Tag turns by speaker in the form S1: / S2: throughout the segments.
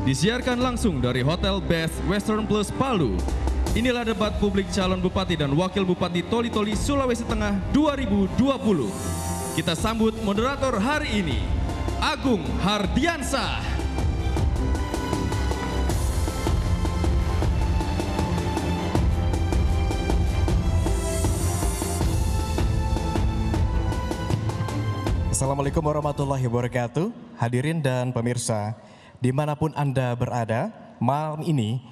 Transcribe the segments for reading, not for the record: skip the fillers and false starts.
S1: Disiarkan langsung dari Hotel Best Western Plus Palu. Inilah debat publik calon Bupati dan Wakil Bupati Toli-Toli Sulawesi Tengah 2020. Kita sambut moderator hari ini, Agung Hardiansah.
S2: Assalamualaikum warahmatullahi wabarakatuh. Hadirin dan pemirsa, dimanapun Anda berada, malam ini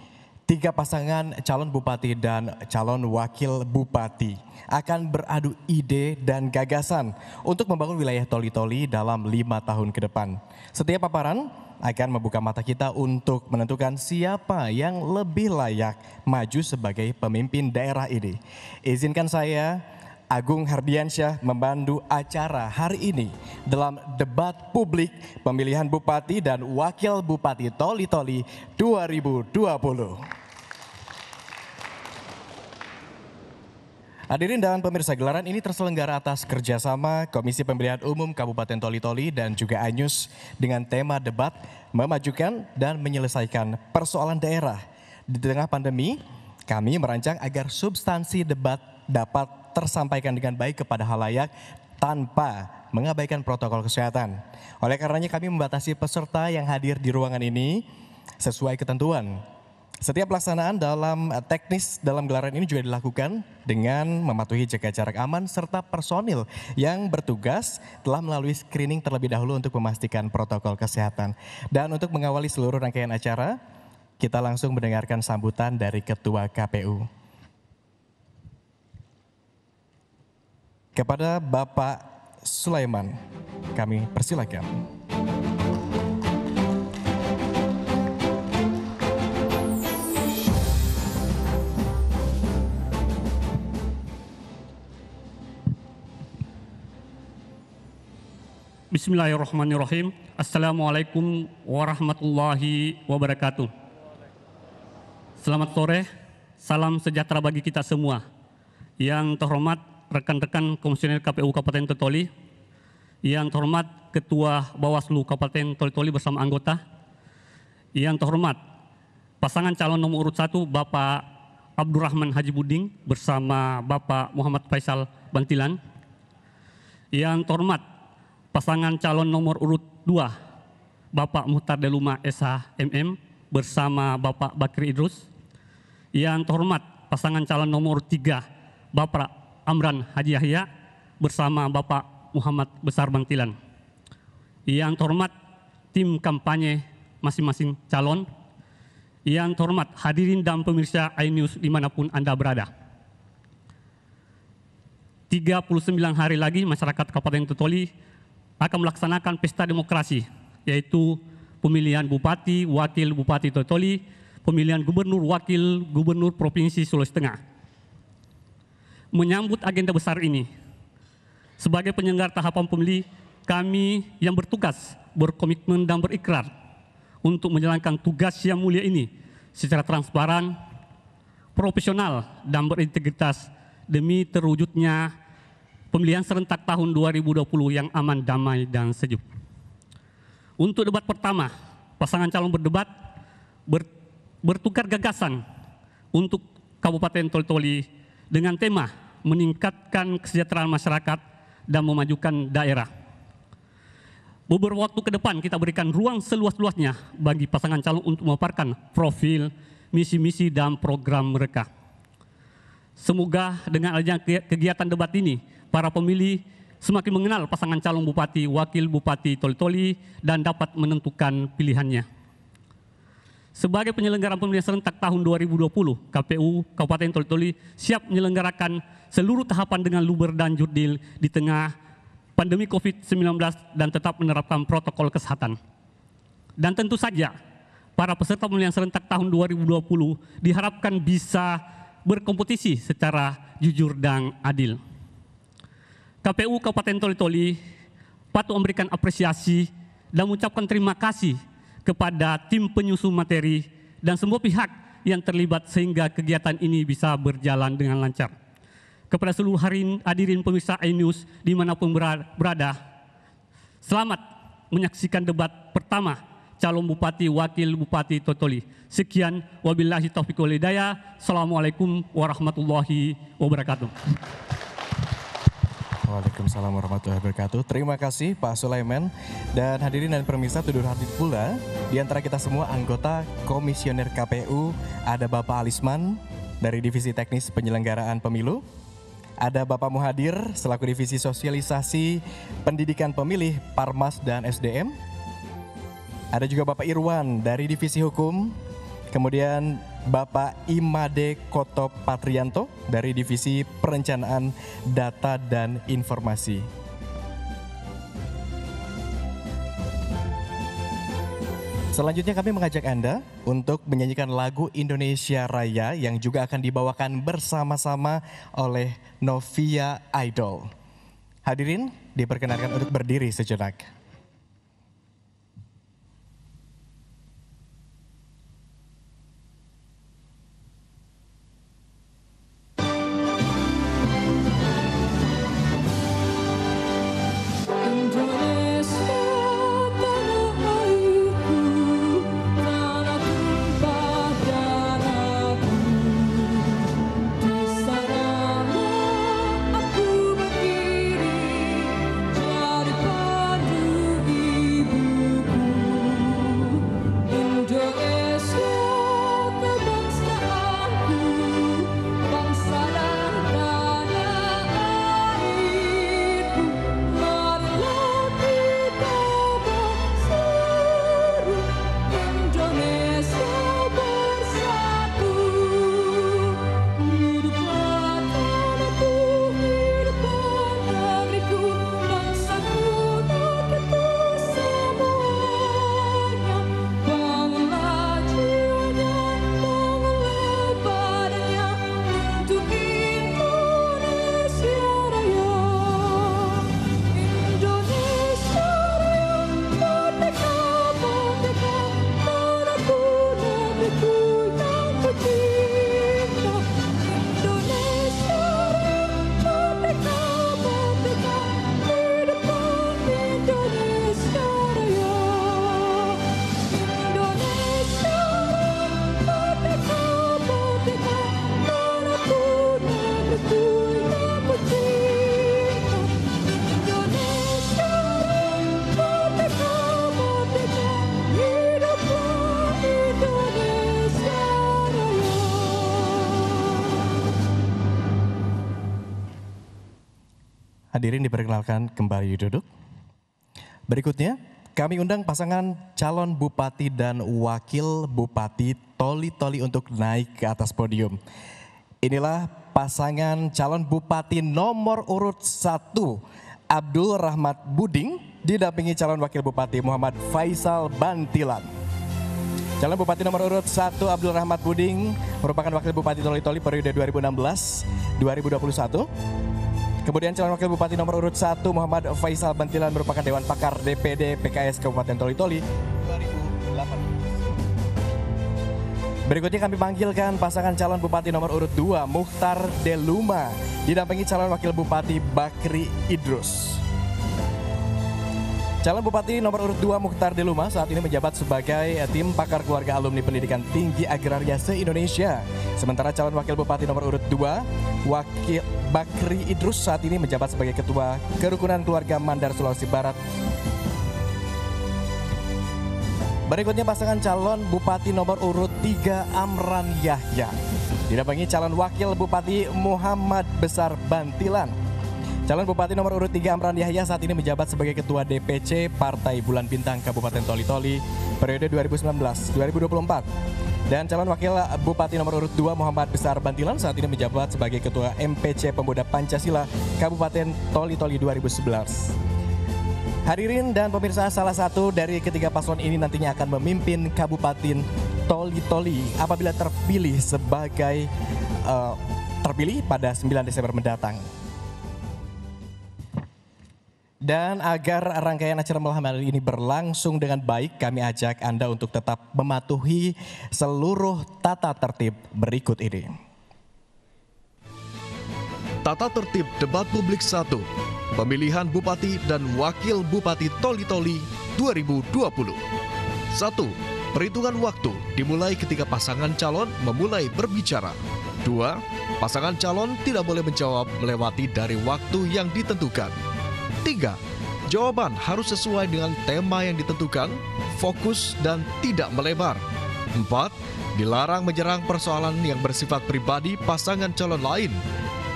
S2: 3 pasangan calon bupati dan calon wakil bupati akan beradu ide dan gagasan untuk membangun wilayah Toli-Toli dalam 5 tahun ke depan. Setiap paparan akan membuka mata kita untuk menentukan siapa yang lebih layak maju sebagai pemimpin daerah ini. Izinkan saya, Agung Hardiansyah, membantu acara hari ini dalam debat publik pemilihan Bupati dan Wakil Bupati Toli-Toli 2020. Hadirin dan pemirsa, gelaran ini terselenggara atas kerjasama Komisi Pemilihan Umum Kabupaten Toli-Toli dan juga Anyus dengan tema debat memajukan dan menyelesaikan persoalan daerah. Di tengah pandemi, kami merancang agar substansi debat dapat tersampaikan dengan baik kepada halayak tanpa mengabaikan protokol kesehatan. Oleh karenanya kami membatasi peserta yang hadir di ruangan ini sesuai ketentuan. Setiap pelaksanaan dalam teknis dalam gelaran ini juga dilakukan dengan mematuhi jaga jarak aman serta personil yang bertugas telah melalui screening terlebih dahulu untuk memastikan protokol kesehatan. Dan untuk mengawali seluruh rangkaian acara, kita langsung mendengarkan sambutan dari Ketua KPU. Kepada Bapak Sulaiman, kami persilakan.
S3: Bismillahirrahmanirrahim. Assalamualaikum warahmatullahi wabarakatuh. Selamat sore, salam sejahtera bagi kita semua. Yang terhormat rekan-rekan Komisioner KPU Kabupaten Toli-Toli, yang terhormat Ketua Bawaslu Kabupaten Toli-Toli bersama anggota, yang terhormat pasangan calon nomor urut 1 Bapak Abdurrahman Haji Buding bersama Bapak Muhammad Faisal Bantilan, yang terhormat pasangan calon nomor urut 2 Bapak Muhtar Deluma SH-MM bersama Bapak Bakri Idrus, yang terhormat pasangan calon nomor 3 Bapak Amran Haji Yahya bersama Bapak Muhammad Besar Bantilan. Yang terhormat tim kampanye masing-masing calon. Yang terhormat hadirin dan pemirsa iNews dimanapun Anda berada. 39 hari lagi masyarakat Kabupaten Toli akan melaksanakan pesta demokrasi, yaitu pemilihan Bupati, Wakil Bupati Toli, pemilihan Gubernur, Wakil Gubernur Provinsi Sulawesi Tengah. Menyambut agenda besar ini, sebagai penyelenggara tahapan pemilu, kami yang bertugas, berkomitmen dan berikrar untuk menjalankan tugas yang mulia ini secara transparan, profesional, dan berintegritas demi terwujudnya pemilihan serentak tahun 2020 yang aman, damai, dan sejuk. Untuk debat pertama, pasangan calon berdebat bertukar gagasan untuk Kabupaten Toli-Toli dengan tema meningkatkan kesejahteraan masyarakat dan memajukan daerah. Beberapa waktu ke depan kita berikan ruang seluas-luasnya bagi pasangan calon untuk memaparkan profil, misi-misi, dan program mereka. Semoga dengan adanya kegiatan debat ini, para pemilih semakin mengenal pasangan calon Bupati, Wakil Bupati Toli-Toli dan dapat menentukan pilihannya. Sebagai penyelenggaraan pemilihan serentak tahun 2020, KPU Kabupaten Toli-Toli siap menyelenggarakan seluruh tahapan dengan luber dan jurdil di tengah pandemi COVID-19 dan tetap menerapkan protokol kesehatan. Dan tentu saja, para peserta pemilihan serentak tahun 2020 diharapkan bisa berkompetisi secara jujur dan adil. KPU Kabupaten Toli-Toli patut memberikan apresiasi dan mengucapkan terima kasih kepada tim penyusun materi dan semua pihak yang terlibat sehingga kegiatan ini bisa berjalan dengan lancar. Kepada seluruh hadirin pemirsa iNews dimanapun berada, selamat menyaksikan debat pertama calon bupati, wakil bupati Toli-Toli. Sekian, wabillahi taufiq wal hidayah. Assalamualaikum warahmatullahi wabarakatuh.
S2: Waalaikumsalam warahmatullahi wabarakatuh. Terima kasih Pak Sulaiman. Dan hadirin dan pemirsa, turut hadir pula di antara kita semua anggota Komisioner KPU, ada Bapak Alisman dari Divisi Teknis Penyelenggaraan Pemilu, ada Bapak Muhadir selaku Divisi Sosialisasi Pendidikan Pemilih Parmas dan SDM, ada juga Bapak Irwan dari Divisi Hukum, kemudian Bapak Imade Koto Patrianto dari Divisi Perencanaan Data dan Informasi. Selanjutnya kami mengajak Anda untuk menyanyikan lagu Indonesia Raya yang juga akan dibawakan bersama-sama oleh Novia Idol. Hadirin diperkenankan untuk berdiri sejenak. Hadirin diperkenalkan kembali duduk. Berikutnya kami undang pasangan calon bupati dan wakil bupati Toli-Toli untuk naik ke atas podium. Inilah pasangan calon bupati nomor urut 1 Abdul Rahmat Buding didampingi calon wakil bupati Muhammad Faisal Bantilan. Calon bupati nomor urut 1 Abdul Rahmat Buding merupakan wakil bupati Toli-Toli periode 2016-2021. Kemudian calon wakil bupati nomor urut 1 Muhammad Faisal Bantilan merupakan Dewan Pakar DPD PKS Kabupaten Toli-Toli 2008. Berikutnya kami panggilkan pasangan calon bupati nomor urut 2 Mukhtar Deluma didampingi calon wakil bupati Bakri Idrus. Calon bupati nomor urut 2 Mukhtar Deluma saat ini menjabat sebagai tim pakar keluarga alumni pendidikan tinggi agraria se-Indonesia. Sementara calon wakil bupati nomor urut 2 Wakil Bakri Idrus saat ini menjabat sebagai ketua Kerukunan Keluarga Mandar Sulawesi Barat. Berikutnya pasangan calon bupati nomor urut 3 Amran Yahya didampingi calon wakil bupati Muhammad Besar Bantilan. Calon bupati nomor urut 3 Amran Yahya saat ini menjabat sebagai ketua DPC Partai Bulan Bintang Kabupaten Toli-Toli periode 2019-2024. Dan calon wakil bupati nomor urut 2 Muhammad Besar Bantilan saat ini menjabat sebagai ketua MPC Pemuda Pancasila Kabupaten Toli-Toli 2011. Hadirin dan pemirsa, salah satu dari ketiga paslon ini nantinya akan memimpin Kabupaten Toli-Toli apabila terpilih sebagai terpilih pada 9 Desember mendatang. Dan agar rangkaian acara malam hari ini berlangsung dengan baik, kami ajak Anda untuk tetap mematuhi seluruh tata tertib berikut ini.
S4: Tata tertib debat publik 1, pemilihan bupati dan wakil bupati Toli-Toli 2020. 1. Perhitungan waktu dimulai ketika pasangan calon memulai berbicara. 2. Pasangan calon tidak boleh menjawab melewati dari waktu yang ditentukan. 3. Jawaban harus sesuai dengan tema yang ditentukan, fokus dan tidak melebar. 4. Dilarang menyerang persoalan yang bersifat pribadi pasangan calon lain.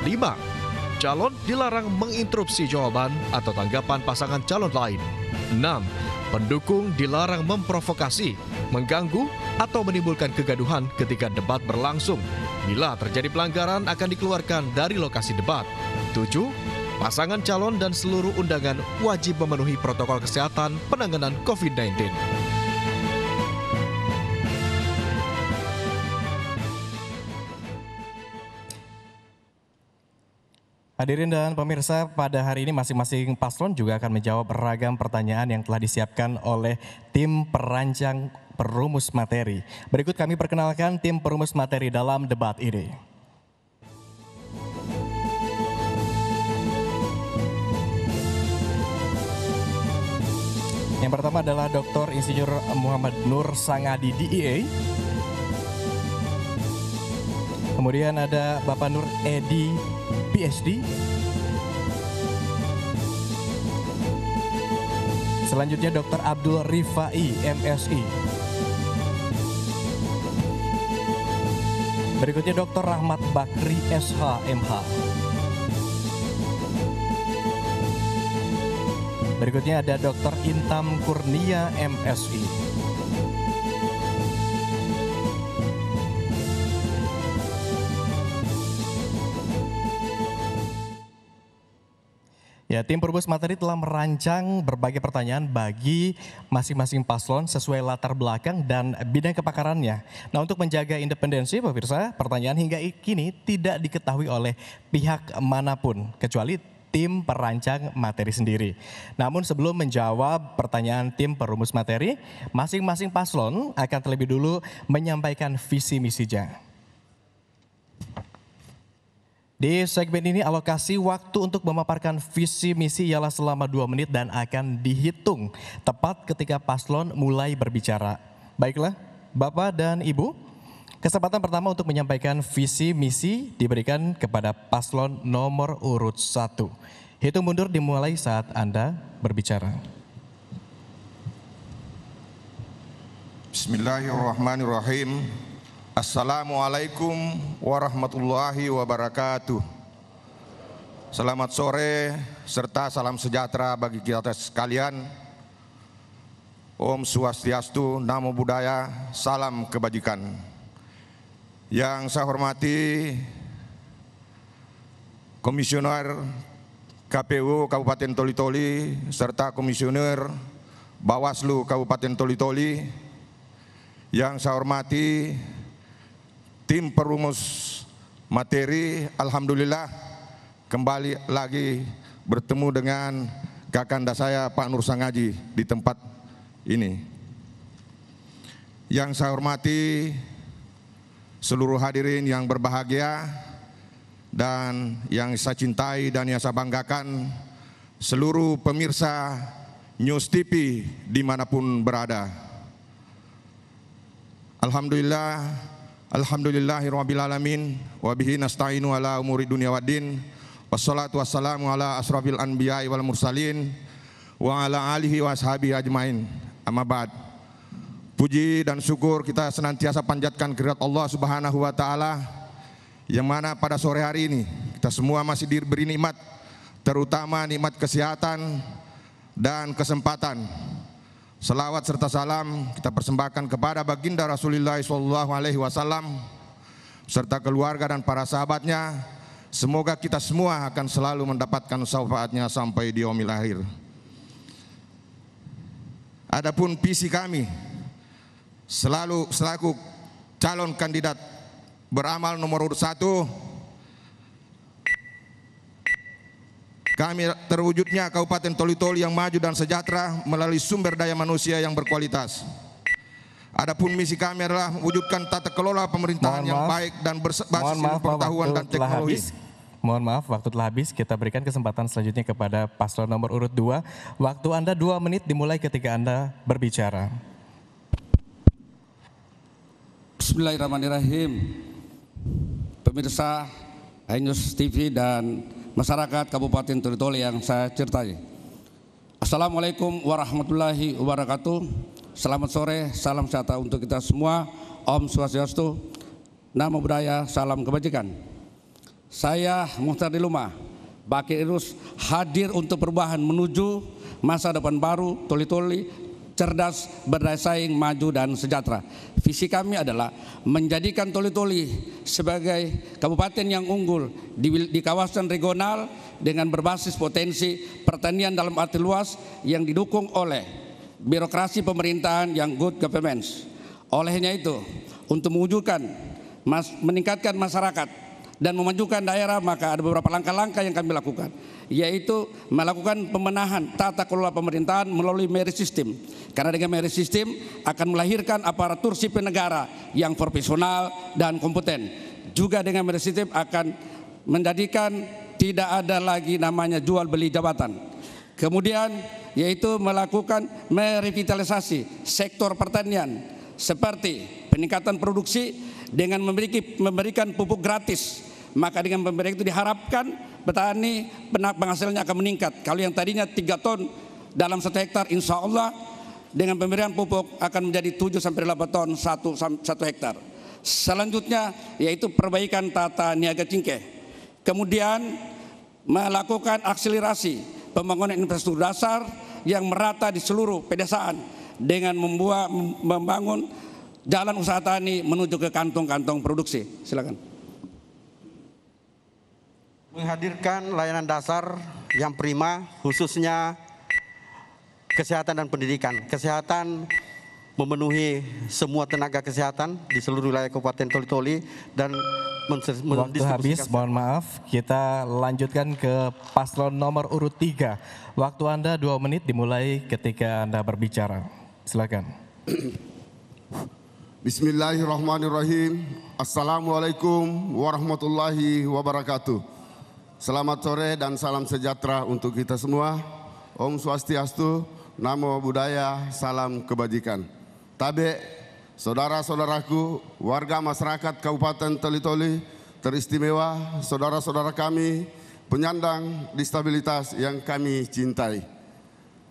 S4: 5. Calon dilarang menginterupsi jawaban atau tanggapan pasangan calon lain. 6. Pendukung dilarang memprovokasi, mengganggu, atau menimbulkan kegaduhan ketika debat berlangsung. Bila terjadi pelanggaran akan dikeluarkan dari lokasi debat. 7. Pasangan calon dan seluruh undangan wajib memenuhi protokol kesehatan penanganan COVID-19.
S2: Hadirin dan pemirsa, pada hari ini masing-masing paslon juga akan menjawab beragam pertanyaan yang telah disiapkan oleh tim perancang perumus materi. Berikut kami perkenalkan tim perumus materi dalam debat ini. Yang pertama adalah Dr. Insinyur Muhammad Nur Sangadi, DIA. Kemudian ada Bapak Nur Edi, PhD. Selanjutnya Dr. Abdul Rifai, MSI. Berikutnya Dr. Rahmat Bakri, SH, MH. Berikutnya ada Dr. Intam Kurnia, MSI. Ya, tim perumus materi telah merancang berbagai pertanyaan bagi masing-masing paslon sesuai latar belakang dan bidang kepakarannya. Nah, untuk menjaga independensi, pemirsa, pertanyaan hingga kini tidak diketahui oleh pihak manapun, kecuali tim perancang materi sendiri. Namun sebelum menjawab pertanyaan tim perumus materi, masing-masing paslon akan terlebih dulu menyampaikan visi misinya. Di segmen ini alokasi waktu untuk memaparkan visi misi ialah selama 2 menit dan akan dihitung tepat ketika paslon mulai berbicara. Baiklah, Bapak dan Ibu, kesempatan pertama untuk menyampaikan visi misi diberikan kepada paslon nomor urut 1. Hitung mundur dimulai saat Anda berbicara.
S5: Bismillahirrahmanirrahim. Assalamualaikum warahmatullahi wabarakatuh. Selamat sore serta salam sejahtera bagi kita sekalian. Om Swastiastu, Namo Buddhaya, salam kebajikan. Yang saya hormati Komisioner KPU Kabupaten Toli-Toli serta Komisioner Bawaslu Kabupaten Toli-Toli. Yang saya hormati tim perumus materi, alhamdulillah kembali lagi bertemu dengan kakanda saya Pak Nur Sangadi di tempat ini. Yang saya hormati seluruh hadirin yang berbahagia dan yang saya cintai dan yang saya banggakan, seluruh pemirsa News TV dimanapun berada. Alhamdulillah, alhamdulillahirabbil alamin wa bihi nasta'inu ala umuri dunya waddin. Wassalatu wassalamu ala asrafil anbiya'i wal mursalin wa ala alihi wa ashabihi ajmain. Amma ba'd. Puji dan syukur kita senantiasa panjatkan kehadirat Allah Subhanahu wa taala, yang mana pada sore hari ini kita semua masih diberi nikmat, terutama nikmat kesehatan dan kesempatan. Selawat serta salam kita persembahkan kepada baginda Rasulullah SAW serta keluarga dan para sahabatnya. Semoga kita semua akan selalu mendapatkan syafaatnya sampai di yaumil akhir. Adapun visi kami selaku calon kandidat beramal nomor urut 1, kami terwujudnya Kabupaten Toli-Toli yang maju dan sejahtera melalui sumber daya manusia yang berkualitas. Adapun misi kami adalah mewujudkan tata kelola pemerintahan yang baik dan berbasis pengetahuan dan teknologi.
S2: Mohon maaf, waktu telah habis. Kita berikan kesempatan selanjutnya kepada paslon nomor urut 2. Waktu Anda 2 menit dimulai ketika Anda berbicara.
S6: Bismillahirrahmanirrahim. Pemirsa iNews TV dan masyarakat Kabupaten Toli-Toli yang saya cintai. Assalamualaikum warahmatullahi wabarakatuh. Selamat sore, salam sejahtera untuk kita semua. Om Swastiastu, Namo Buddhaya, salam kebajikan. Saya Muhtar Diluma, Bakir Irus, hadir untuk perubahan menuju masa depan baru Toli-Toli, cerdas, berdaya saing, maju dan sejahtera. Visi kami adalah menjadikan Toli-Toli sebagai kabupaten yang unggul di kawasan regional dengan berbasis potensi pertanian dalam arti luas yang didukung oleh birokrasi pemerintahan yang good governance. Olehnya itu, untuk mewujudkan meningkatkan masyarakat dan memajukan daerah, maka ada beberapa langkah-langkah yang kami lakukan, yaitu melakukan pembenahan tata kelola pemerintahan melalui merit system. Karena dengan merit system akan melahirkan aparatur sipil negara yang profesional dan kompeten. Juga dengan merit system akan menjadikan tidak ada lagi namanya jual beli jabatan. Kemudian yaitu melakukan merevitalisasi sektor pertanian seperti peningkatan produksi dengan memberikan pupuk gratis. Maka dengan pemberian itu diharapkan petani penghasilannya akan meningkat. Kalau yang tadinya 3 ton dalam 1 hektar, insya Allah dengan pemberian pupuk akan menjadi 7 sampai 8 ton 1 hektar. Selanjutnya yaitu perbaikan tata niaga cingkeh. Kemudian melakukan akselerasi pembangunan infrastruktur dasar yang merata di seluruh pedesaan dengan membangun jalan usaha tani menuju ke kantong-kantong produksi. Silakan.
S7: Menghadirkan layanan dasar yang prima, khususnya kesehatan dan pendidikan. Kesehatan memenuhi semua tenaga kesehatan di seluruh wilayah Kabupaten Toli-Toli dan
S2: waktu habis, mohon maaf. Kita lanjutkan ke paslon nomor urut 3. Waktu Anda 2 menit dimulai ketika Anda berbicara. Silakan.
S5: Bismillahirrahmanirrahim. Assalamualaikum warahmatullahi wabarakatuh. Selamat sore dan salam sejahtera untuk kita semua. Om Swastiastu, Namo Buddhaya, salam kebajikan. Tabe, saudara-saudaraku, warga masyarakat Kabupaten Toli-Toli, teristimewa saudara-saudara kami, penyandang disabilitas yang kami cintai.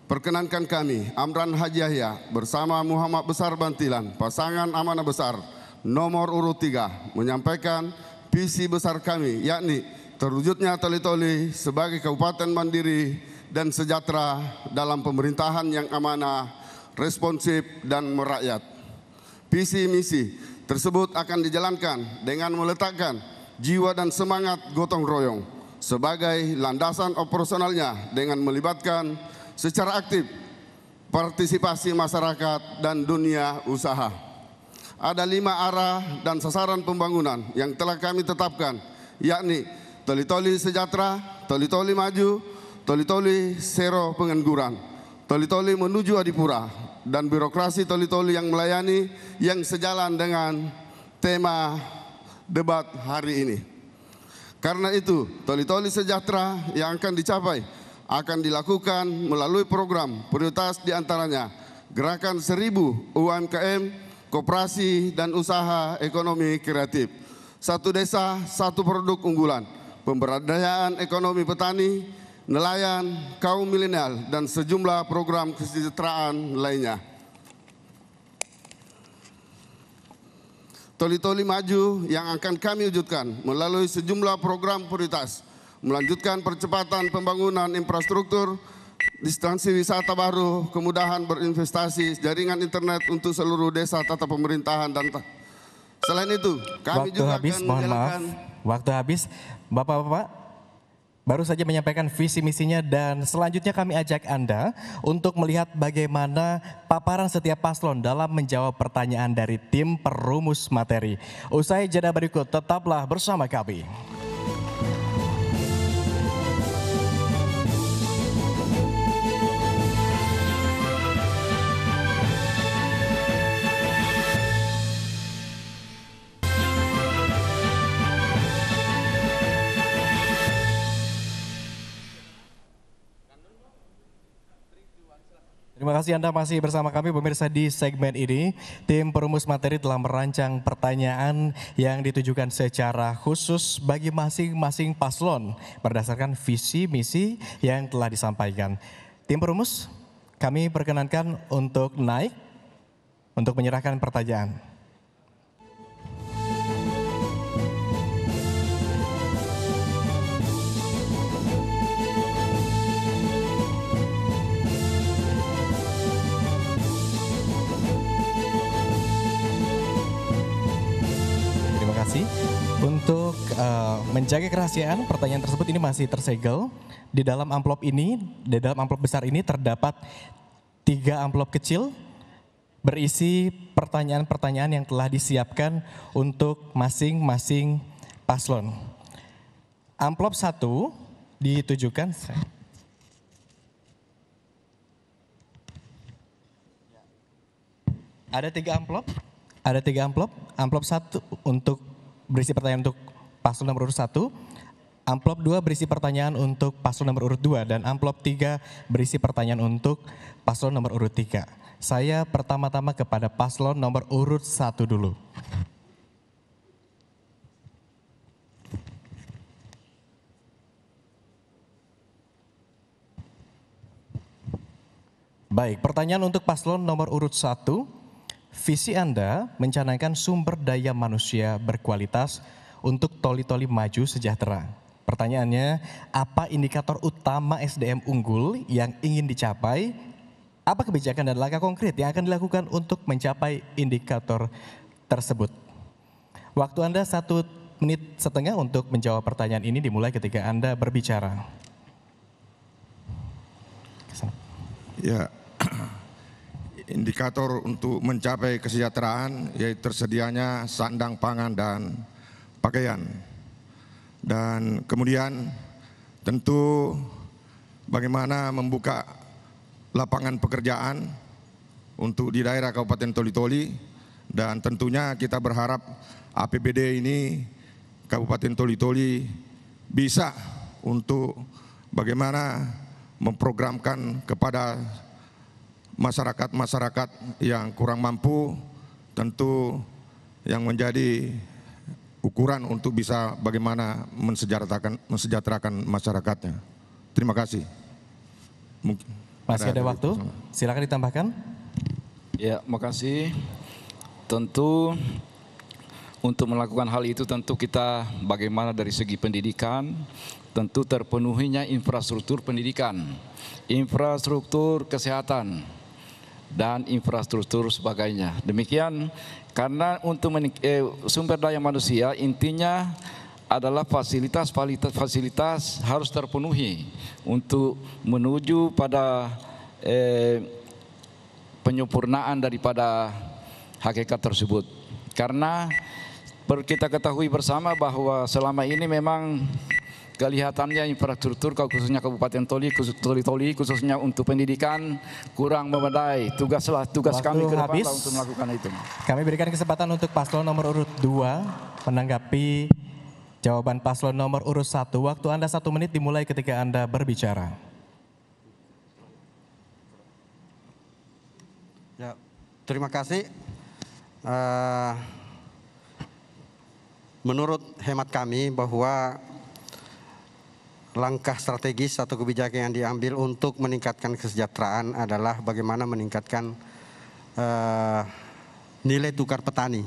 S5: Perkenankan kami, Amran Haji Yahya bersama Muhammad Besar Bantilan, pasangan amanah besar nomor urut 3, menyampaikan visi besar kami, yakni terwujudnya Toli-Toli sebagai kabupaten mandiri dan sejahtera dalam pemerintahan yang amanah, responsif dan merakyat. Visi misi tersebut akan dijalankan dengan meletakkan jiwa dan semangat gotong royong sebagai landasan operasionalnya dengan melibatkan secara aktif partisipasi masyarakat dan dunia usaha. Ada 5 arah dan sasaran pembangunan yang telah kami tetapkan, yakni Toli-Toli sejahtera, Toli-Toli maju, Toli-Toli zero pengangguran, Toli-Toli menuju Adipura, dan birokrasi Toli-Toli yang melayani yang sejalan dengan tema debat hari ini. Karena itu, Toli-Toli sejahtera yang akan dicapai akan dilakukan melalui program prioritas diantaranya Gerakan 1000 UMKM, Koperasi dan Usaha Ekonomi Kreatif, 1 desa, 1 produk unggulan, pemberdayaan ekonomi petani, nelayan, kaum milenial, dan sejumlah program kesejahteraan lainnya. Toli-Toli maju yang akan kami wujudkan melalui sejumlah program prioritas, melanjutkan percepatan pembangunan infrastruktur, distansi wisata baru, kemudahan berinvestasi, jaringan internet untuk seluruh desa tata pemerintahan dan selain itu kami
S2: waktu
S5: juga
S2: habis,
S5: akan
S2: mohon
S5: menjalankan.
S2: maaf. Waktu habis, Bapak-bapak baru saja menyampaikan visi misinya dan selanjutnya kami ajak Anda untuk melihat bagaimana paparan setiap paslon dalam menjawab pertanyaan dari tim perumus materi. Usai jeda berikut, tetaplah bersama kami. Terima kasih Anda masih bersama kami pemirsa di segmen ini. Tim perumus materi telah merancang pertanyaan yang ditujukan secara khusus bagi masing-masing paslon berdasarkan visi misi yang telah disampaikan. Tim perumus, kami perkenankan untuk naik untuk menyerahkan pertanyaan. Untuk menjaga kerahasiaan pertanyaan tersebut ini masih tersegel. Di dalam amplop ini, di dalam amplop besar ini terdapat 3 amplop kecil berisi pertanyaan-pertanyaan yang telah disiapkan untuk masing-masing paslon. Amplop 1 ditujukan ada 3 amplop. Ada 3 amplop. Amplop 1 untuk berisi pertanyaan untuk paslon nomor urut 1, amplop 2 berisi pertanyaan untuk paslon nomor urut 2, dan amplop 3 berisi pertanyaan untuk paslon nomor urut 3. Saya pertama-tama kepada paslon nomor urut 1 dulu. Baik, pertanyaan untuk paslon nomor urut 1. Visi Anda mencanangkan sumber daya manusia berkualitas untuk toli-toli maju sejahtera. Pertanyaannya, apa indikator utama SDM unggul yang ingin dicapai? Apa kebijakan dan langkah konkret yang akan dilakukan untuk mencapai indikator tersebut? Waktu Anda 1,5 menit untuk menjawab pertanyaan ini dimulai ketika Anda berbicara.
S5: Ya. Indikator untuk mencapai kesejahteraan yaitu tersedianya sandang pangan dan pakaian. Dan kemudian tentu bagaimana membuka lapangan pekerjaan untuk di daerah Kabupaten Toli-Toli, dan tentunya kita berharap APBD ini Kabupaten Toli-Toli bisa untuk bagaimana memprogramkan kepada masyarakat-masyarakat yang kurang mampu, tentu yang menjadi ukuran untuk bisa bagaimana mensejahterakan masyarakatnya. Terima kasih.
S2: Masih ada waktu, silakan ditambahkan.
S8: Ya, makasih. Tentu untuk melakukan hal itu tentu kita bagaimana dari segi pendidikan, tentu terpenuhinya infrastruktur pendidikan, infrastruktur kesehatan, dan infrastruktur sebagainya. Demikian karena untuk sumber daya manusia intinya adalah fasilitas harus terpenuhi untuk menuju pada penyempurnaan daripada hakikat tersebut. Karena kita ketahui bersama bahwa selama ini memang kelihatannya infrastruktur khususnya Kabupaten Toli, khususnya untuk pendidikan kurang memadai. Tugas kami ke depan untuk melakukan itu.
S2: Kami berikan kesempatan untuk paslon nomor urut 2 menanggapi jawaban paslon nomor urut 1. Waktu Anda 1 menit dimulai ketika Anda berbicara.
S7: Ya, terima kasih. Menurut hemat kami bahwa langkah strategis atau kebijakan yang diambil untuk meningkatkan kesejahteraan adalah bagaimana meningkatkan nilai tukar petani,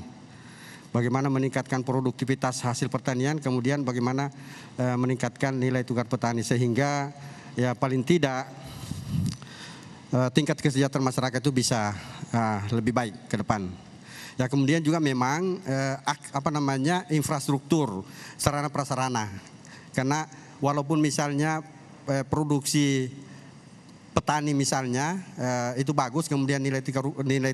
S7: bagaimana meningkatkan produktivitas hasil pertanian, kemudian bagaimana meningkatkan nilai tukar petani sehingga ya paling tidak tingkat kesejahteraan masyarakat itu bisa lebih baik ke depan. Ya, kemudian juga memang infrastruktur sarana prasarana, karena walaupun misalnya produksi petani misalnya itu bagus, kemudian nilai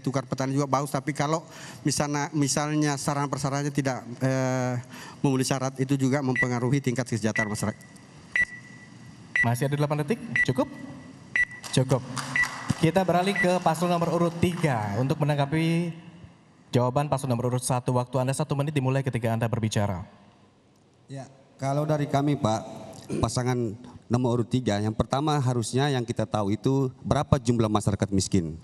S7: tukar petani juga bagus, tapi kalau misalnya sarana prasarananya tidak memenuhi syarat, itu juga mempengaruhi tingkat kesejahteraan masyarakat.
S2: Masih ada 8 detik, cukup? Cukup. Kita beralih ke paslon nomor urut 3 untuk menanggapi jawaban paslon nomor urut 1. Waktu Anda 1 menit dimulai ketika Anda berbicara.
S9: Ya, kalau dari kami Pak, pasangan nomor urut 3, yang pertama harusnya yang kita tahu itu berapa jumlah masyarakat miskin.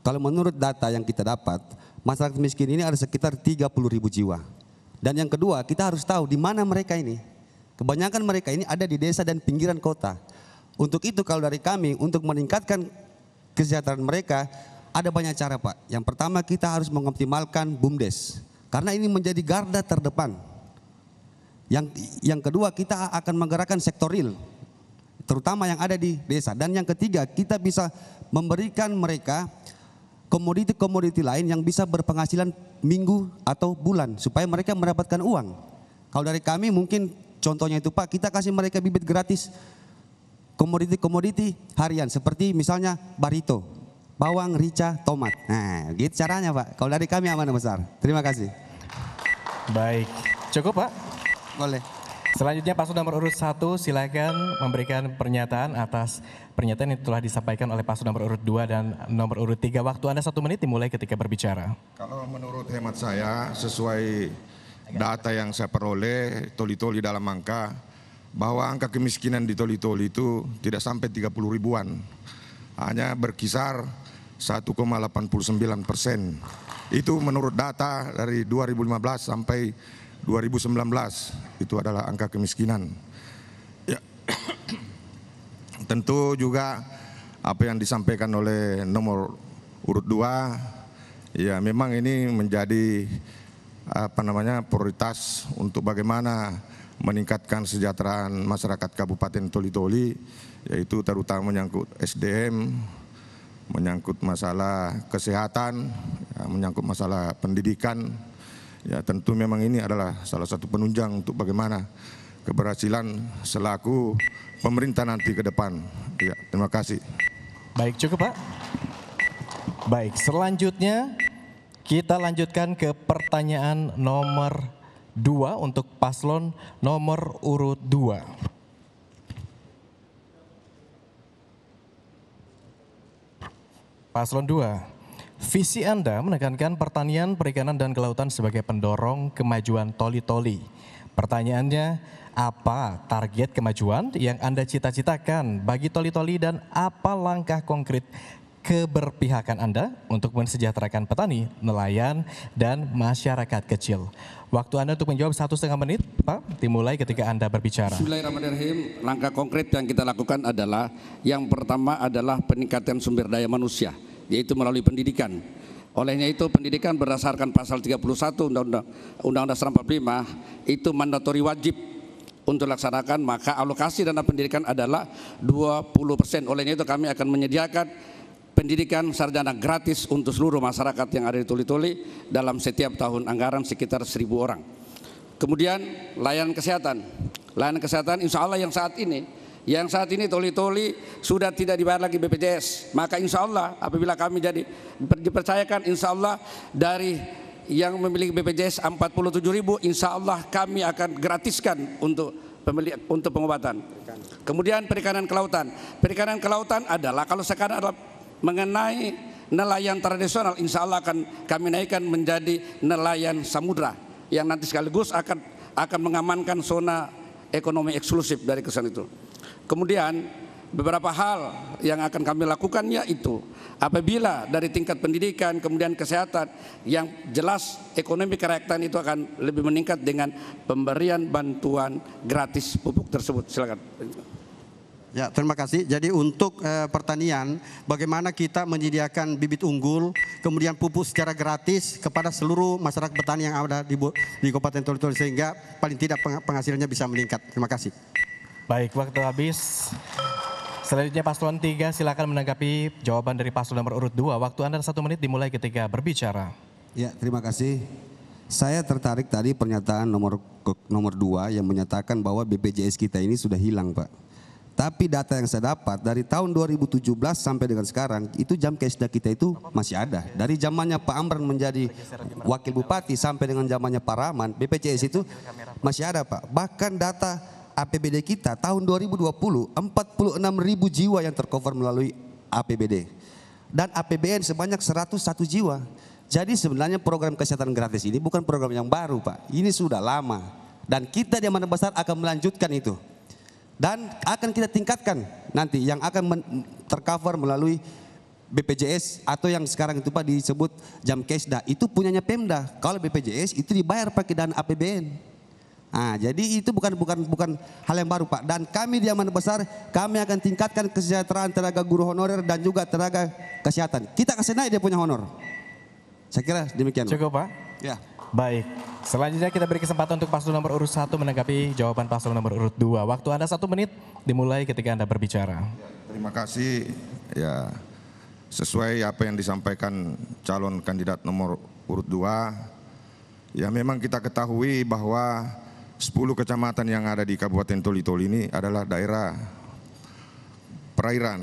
S9: Kalau menurut data yang kita dapat, masyarakat miskin ini ada sekitar 30.000 jiwa. Dan yang kedua, kita harus tahu di mana mereka ini. Kebanyakan mereka ini ada di desa dan pinggiran kota. Untuk itu kalau dari kami, untuk meningkatkan kesejahteraan mereka, ada banyak cara Pak. Yang pertama kita harus mengoptimalkan BUMDes. Karena ini menjadi garda terdepan. Yang kedua kita akan menggerakkan sektor real, terutama yang ada di desa. Dan yang ketiga kita bisa memberikan mereka komoditi-komoditi lain yang bisa berpenghasilan minggu atau bulan supaya mereka mendapatkan uang. Kalau dari kami mungkin contohnya itu Pak, kita kasih mereka bibit gratis komoditi-komoditi harian seperti misalnya barito, bawang, rica, tomat. Nah, gitu caranya Pak. Kalau dari kami amanah besar. Terima kasih.
S2: Baik, cukup Pak?
S9: Boleh.
S2: Selanjutnya paslon nomor urut 1 silakan memberikan pernyataan atas pernyataan yang telah disampaikan oleh paslon nomor urut 2 dan nomor urut 3. Waktu Anda 1 menit dimulai ketika berbicara.
S5: Kalau menurut hemat saya, sesuai data yang saya peroleh, Toli-Toli dalam angka, bahwa angka kemiskinan di Toli-Toli itu tidak sampai 30 ribuan. Hanya berkisar 1,89%. Itu menurut data dari 2015 sampai 2019, itu adalah angka kemiskinan. Ya. Tentu juga apa yang disampaikan oleh nomor urut 2, ya memang ini menjadi prioritas untuk bagaimana meningkatkan kesejahteraan masyarakat Kabupaten Toli-Toli, yaitu terutama menyangkut SDM, menyangkut masalah kesehatan, ya, menyangkut masalah pendidikan. Ya tentu memang ini adalah salah satu penunjang untuk bagaimana keberhasilan selaku pemerintah nanti ke depan. Ya, terima kasih.
S2: Baik, cukup Pak. Baik, selanjutnya kita lanjutkan ke pertanyaan nomor 2 untuk paslon nomor urut 2. Paslon 2. Visi Anda menekankan pertanian, perikanan, dan kelautan sebagai pendorong kemajuan Toli-Toli. Pertanyaannya, apa target kemajuan yang Anda cita-citakan bagi Toli-Toli dan apa langkah konkret keberpihakan Anda untuk mensejahterakan petani, nelayan, dan masyarakat kecil? Waktu Anda untuk menjawab 1,5 menit, Pak, dimulai ketika Anda berbicara.
S6: Bismillahirrahmanirrahim. Langkah konkret yang kita lakukan adalah, yang pertama adalah peningkatan sumber daya manusia, yaitu melalui pendidikan. Olehnya itu pendidikan berdasarkan pasal 31 Undang-Undang Dasar 45 itu mandatori wajib untuk dilaksanakan, maka alokasi dana pendidikan adalah 20%. Olehnya itu kami akan menyediakan pendidikan sarjana gratis untuk seluruh masyarakat yang ada di Toli-Toli dalam setiap tahun anggaran sekitar 1.000 orang. Kemudian layanan kesehatan. Layanan kesehatan insya Allah yang saat ini Toli-Toli sudah tidak dibayar lagi BPJS. Maka insya Allah apabila kami dipercayakan, insya Allah dari yang memiliki BPJS 47.000, insya Allah kami akan gratiskan untuk pengobatan. Kemudian perikanan kelautan. Perikanan kelautan adalah, kalau sekarang adalah mengenai nelayan tradisional, insya Allah akan kami naikkan menjadi nelayan samudra yang nanti sekaligus akan mengamankan zona ekonomi eksklusif dari kesan itu. Kemudian beberapa hal yang akan kami lakukan, yaitu apabila dari tingkat pendidikan kemudian kesehatan yang jelas ekonomi kerakyatan itu akan lebih meningkat dengan pemberian bantuan gratis pupuk tersebut. Silakan.
S7: Ya, terima kasih. Jadi untuk pertanian, bagaimana kita menyediakan bibit unggul, kemudian pupuk secara gratis kepada seluruh masyarakat petani yang ada di Kabupaten Toli-Toli, sehingga paling tidak penghasilannya bisa meningkat. Terima kasih.
S2: Baik, waktu habis. Selanjutnya paslon 3 silakan menanggapi jawaban dari paslon nomor urut 2. Waktu Anda 1 menit dimulai ketika berbicara.
S9: Ya, terima kasih. Saya tertarik tadi pernyataan nomor 2 yang menyatakan bahwa BPJS kita ini sudah hilang, Pak. Tapi data yang saya dapat dari tahun 2017 sampai dengan sekarang, itu jam kesda kita itu masih ada. Dari zamannya Pak Amran menjadi wakil bupati sampai dengan zamannya Pak Rahman, BPJS itu masih ada, Pak. Bahkan data APBD kita tahun 2020 46.000 jiwa yang tercover melalui APBD dan APBN sebanyak 101 jiwa. Jadi sebenarnya program kesehatan gratis ini bukan program yang baru, Pak. Ini sudah lama dan kita di Amanah Besar akan melanjutkan itu. Dan akan kita tingkatkan nanti yang akan tercover melalui BPJS atau yang sekarang itu Pak disebut Jamkesda, itu punyanya Pemda. Kalau BPJS itu dibayar pakai dana APBN. Nah, jadi itu bukan hal yang baru Pak. Dan kami di Amanat Besar, kami akan tingkatkan kesejahteraan tenaga guru honorer dan juga tenaga kesehatan. Kita kasih naik dia punya honor. Saya kira demikian.
S2: Cukup Pak?
S9: Ya.
S2: Baik, selanjutnya kita beri kesempatan untuk paslon nomor urut 1 menanggapi jawaban paslon nomor urut 2. Waktu Anda 1 menit dimulai ketika Anda berbicara.
S5: Terima kasih. Ya, sesuai apa yang disampaikan calon kandidat nomor urut 2, ya memang kita ketahui bahwa 10 kecamatan yang ada di Kabupaten Toli-Toli ini adalah daerah perairan.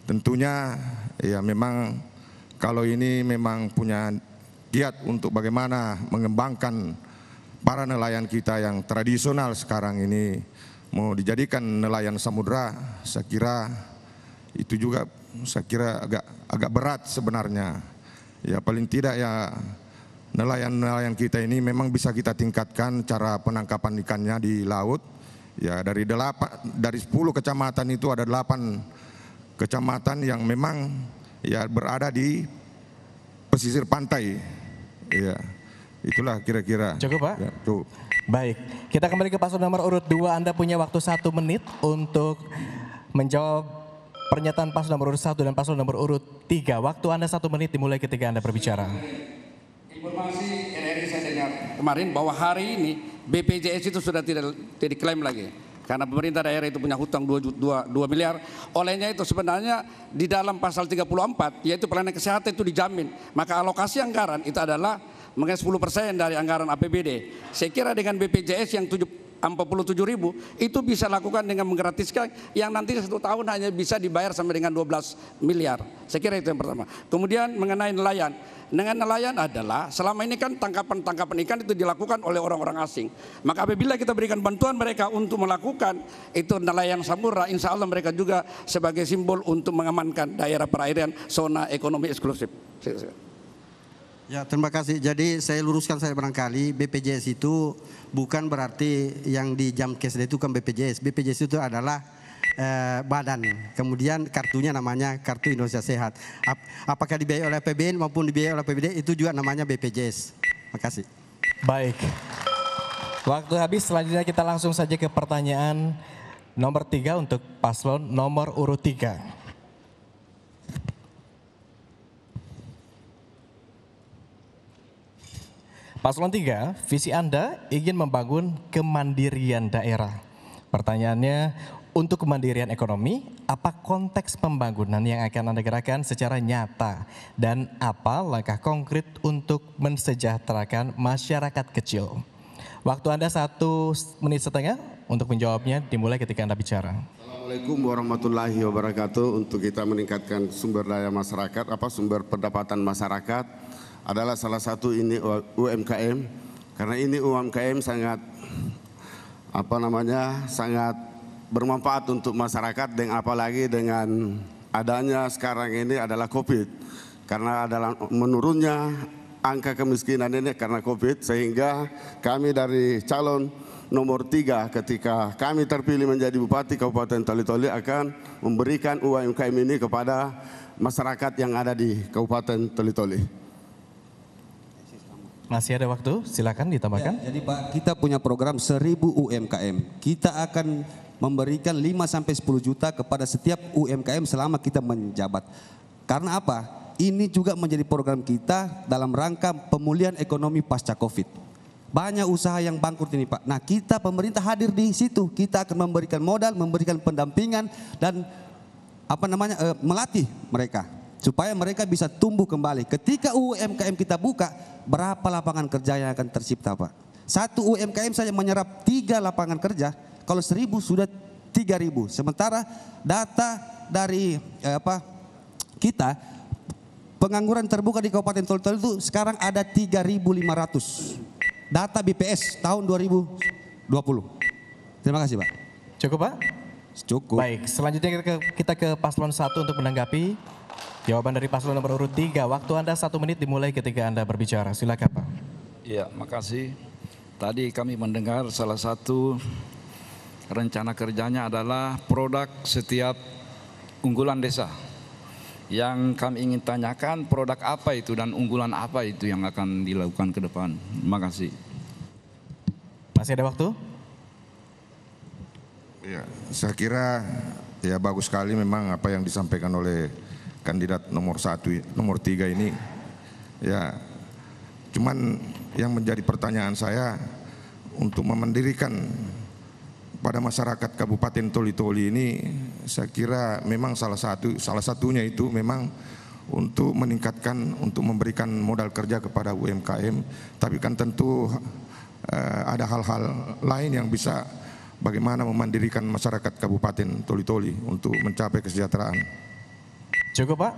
S5: Tentunya ya memang kalau ini memang punya giat untuk bagaimana mengembangkan para nelayan kita yang tradisional sekarang ini mau dijadikan nelayan samudra, saya kira itu juga agak berat sebenarnya. Ya paling tidak ya nelayan-nelayan kita ini memang bisa kita tingkatkan cara penangkapan ikannya di laut. Ya dari 10 kecamatan itu ada 8 kecamatan yang memang ya berada di pesisir pantai. Ya, itulah kira-kira.
S2: Cukup Pak?
S5: Ya, cukup.
S2: Baik, kita kembali ke paslon nomor urut 2. Anda punya waktu 1 menit untuk menjawab pernyataan paslon nomor urut 1 dan paslon nomor urut 3. Waktu Anda 1 menit dimulai ketika Anda berbicara.
S6: Informasi NRI saya dengar kemarin bahwa hari ini BPJS itu sudah tidak diklaim lagi. Karena pemerintah daerah itu punya hutang 2 miliar. Olehnya itu sebenarnya di dalam pasal 34 yaitu pelayanan kesehatan itu dijamin. Maka alokasi anggaran itu adalah mengenai 10% dari anggaran APBD. Saya kira dengan BPJS yang 47.000 itu bisa lakukan dengan menggratiskan yang nanti 1 tahun hanya bisa dibayar sampai dengan 12 miliar. Saya kira itu yang pertama. Kemudian mengenai nelayan. Dengan nelayan adalah selama ini kan tangkapan ikan itu dilakukan oleh orang-orang asing. Maka apabila kita berikan bantuan mereka untuk melakukan itu nelayan samudra, insya Allah mereka juga sebagai simbol untuk mengamankan daerah perairan zona ekonomi eksklusif.
S7: Ya, terima kasih. Jadi saya luruskan saya barangkali BPJS itu bukan berarti yang di Jamkesda itu kan BPJS. BPJS itu adalah badan. Kemudian kartunya namanya Kartu Indonesia Sehat. Apakah dibiayai oleh APBN maupun dibiayai oleh APBD itu juga namanya BPJS. Terima kasih.
S2: Baik. Waktu habis, selanjutnya kita langsung saja ke pertanyaan nomor 3 untuk paslon nomor urut 3. Paslon 3, visi Anda ingin membangun kemandirian daerah. Pertanyaannya, untuk kemandirian ekonomi, apa konteks pembangunan yang akan Anda gerakan secara nyata? Dan apa langkah konkret untuk mensejahterakan masyarakat kecil? Waktu Anda 1,5 menit untuk menjawabnya dimulai ketika Anda bicara.
S10: Assalamualaikum warahmatullahi wabarakatuh. Untuk kita meningkatkan sumber daya masyarakat, sumber pendapatan masyarakat adalah salah satu ini UMKM. Karena ini UMKM sangat sangat bermanfaat untuk masyarakat, dan apalagi dengan adanya sekarang ini adalah COVID. Karena adalah menurunnya angka kemiskinan ini karena COVID, sehingga kami dari calon nomor 3 ketika kami terpilih menjadi Bupati Kabupaten Toli-Toli akan memberikan UMKM ini kepada masyarakat yang ada di Kabupaten Toli-Toli.
S2: Masih ada waktu, silakan ditambahkan.
S9: Ya, jadi Pak, kita punya program 1000 UMKM. Kita akan memberikan 5-10 juta kepada setiap UMKM selama kita menjabat. Karena apa? Ini juga menjadi program kita dalam rangka pemulihan ekonomi pasca COVID. Banyak usaha yang bangkrut ini Pak. Nah, kita pemerintah hadir di situ. Kita akan memberikan modal, memberikan pendampingan dan melatih mereka supaya mereka bisa tumbuh kembali. Ketika UMKM kita buka, berapa lapangan kerja yang akan tercipta Pak? Satu UMKM saja menyerap 3 lapangan kerja. Kalau 1000 sudah 3000. Sementara data dari kita pengangguran terbuka di Kabupaten Toli-Toli itu sekarang ada 3.500. Data BPS tahun 2020. Terima kasih Pak.
S2: Cukup Pak?
S9: Cukup.
S2: Baik, selanjutnya kita ke paslon 1 untuk menanggapi jawaban dari paslon nomor urut 3. Waktu Anda 1 menit dimulai ketika Anda berbicara. Silakan Pak.
S8: Ya, makasih. Tadi kami mendengar salah satu rencana kerjanya adalah produk setiap unggulan desa. Yang kami ingin tanyakan produk apa itu dan unggulan apa itu yang akan dilakukan ke depan. Terima kasih.
S2: Masih ada waktu?
S5: Ya, saya kira ya bagus sekali memang apa yang disampaikan oleh kandidat nomor 3 ini. Ya, cuman yang menjadi pertanyaan saya untuk memendirikan pada masyarakat Kabupaten Toli-Toli ini, saya kira memang salah satunya itu memang untuk meningkatkan, untuk memberikan modal kerja kepada UMKM. Tapi kan tentu ada hal-hal lain yang bisa bagaimana memandirikan masyarakat Kabupaten Toli-Toli untuk mencapai kesejahteraan.
S2: Cukup Pak?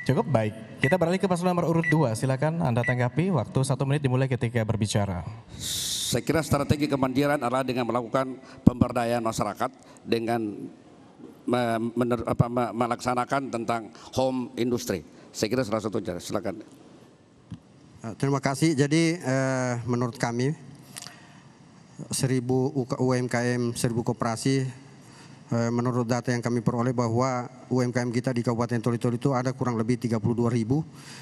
S2: Cukup, baik. Kita beralih ke paslon nomor urut 2. Silakan Anda tanggapi. Waktu 1 menit dimulai ketika berbicara.
S6: Saya kira strategi kemandirian adalah dengan melakukan pemberdayaan masyarakat dengan melaksanakan tentang home industry. Saya kira salah satunya. Silakan.
S7: Terima kasih. Jadi menurut kami 1000 UMKM, 1000 koperasi, menurut data yang kami peroleh bahwa UMKM kita di Kabupaten Toli-Toli itu ada kurang lebih 32.000,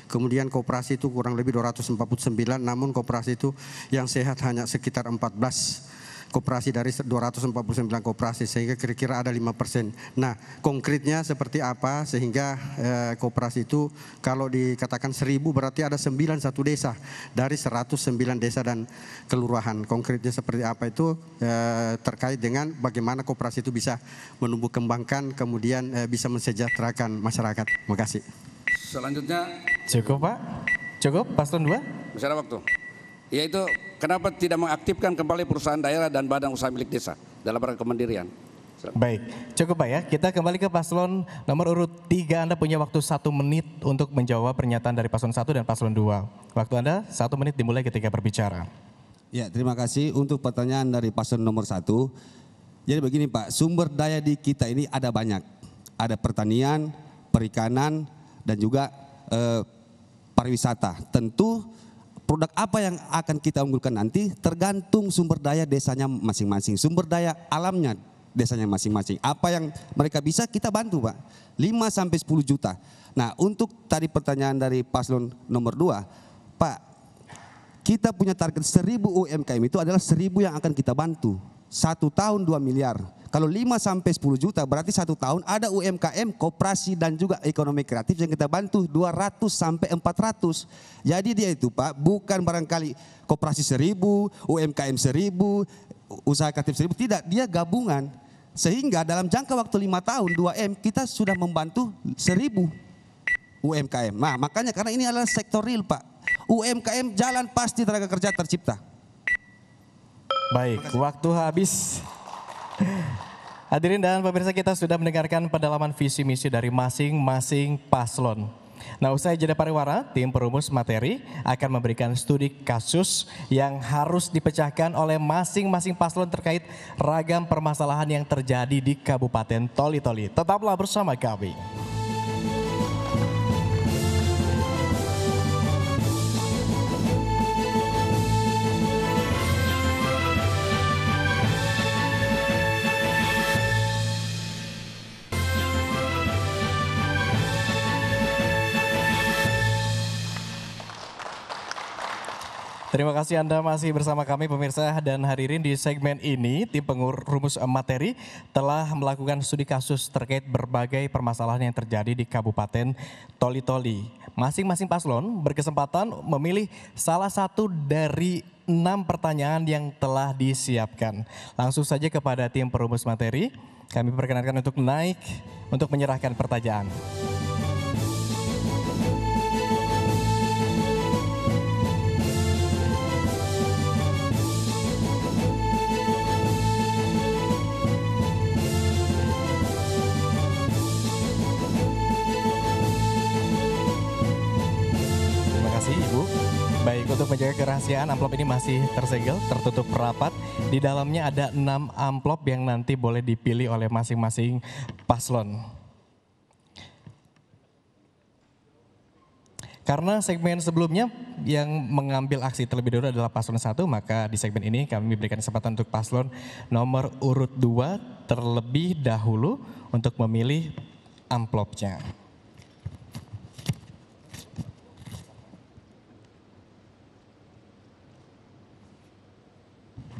S7: kemudian koperasi itu kurang lebih 249, namun koperasi itu yang sehat hanya sekitar 14 koperasi dari 249 koperasi, sehingga kira-kira ada 5%. Nah, konkretnya seperti apa sehingga koperasi itu kalau dikatakan 1000 berarti ada 91 desa dari 109 desa dan kelurahan. Konkretnya seperti apa itu terkait dengan bagaimana koperasi itu bisa menumbuh kembangkan, kemudian bisa mensejahterakan masyarakat. Terima kasih.
S6: Selanjutnya.
S2: Cukup Pak? Cukup paslon 2?
S6: Masih ada waktu. Yaitu kenapa tidak mengaktifkan kembali perusahaan daerah dan badan usaha milik desa dalam rangka kemandirian.
S2: Baik, cukup Pak ya. Kita kembali ke paslon nomor urut 3. Anda punya waktu 1 menit untuk menjawab pernyataan dari paslon 1 dan paslon 2. Waktu Anda 1 menit dimulai ketika berbicara.
S9: Ya, terima kasih untuk pertanyaan dari paslon nomor 1. Jadi begini Pak, sumber daya di kita ini ada banyak. Ada pertanian, perikanan, dan juga pariwisata. Tentu produk apa yang akan kita unggulkan nanti tergantung sumber daya desanya masing-masing, sumber daya alamnya desanya masing-masing. Apa yang mereka bisa kita bantu Pak, 5-10 juta. Nah untuk tadi pertanyaan dari paslon nomor 2, Pak, kita punya target 1000 UMKM itu adalah 1000 yang akan kita bantu. 1 tahun 2 miliar. Kalau 5-10 juta berarti 1 tahun ada UMKM, koperasi dan juga ekonomi kreatif yang kita bantu 200-400. Jadi dia itu Pak bukan barangkali koperasi 1000, UMKM 1000, usaha kreatif 1000, tidak, dia gabungan. Sehingga dalam jangka waktu 5 tahun 2M kita sudah membantu 1000 UMKM. Nah makanya karena ini adalah sektor real Pak. UMKM jalan pasti tenaga kerja tercipta.
S2: Baik, waktu habis. Hadirin dan pemirsa, kita sudah mendengarkan pendalaman visi misi dari masing-masing paslon. Nah, usai jeda pariwara, tim perumus materi akan memberikan studi kasus yang harus dipecahkan oleh masing-masing paslon terkait ragam permasalahan yang terjadi di Kabupaten Toli-Toli. Tetaplah bersama kami. Terima kasih Anda masih bersama kami pemirsa, dan hadirin di segmen ini tim perumus materi telah melakukan studi kasus terkait berbagai permasalahan yang terjadi di Kabupaten Toli-Toli. Masing-masing paslon berkesempatan memilih salah satu dari 6 pertanyaan yang telah disiapkan. Langsung saja kepada tim perumus materi, kami perkenankan untuk naik untuk menyerahkan pertanyaan. Ibu. Baik, untuk menjaga kerahasiaan amplop ini masih tersegel, tertutup rapat. Di dalamnya ada 6 amplop yang nanti boleh dipilih oleh masing-masing paslon. Karena segmen sebelumnya yang mengambil aksi terlebih dahulu adalah paslon 1, maka di segmen ini kami berikan kesempatan untuk paslon nomor urut 2 terlebih dahulu untuk memilih amplopnya.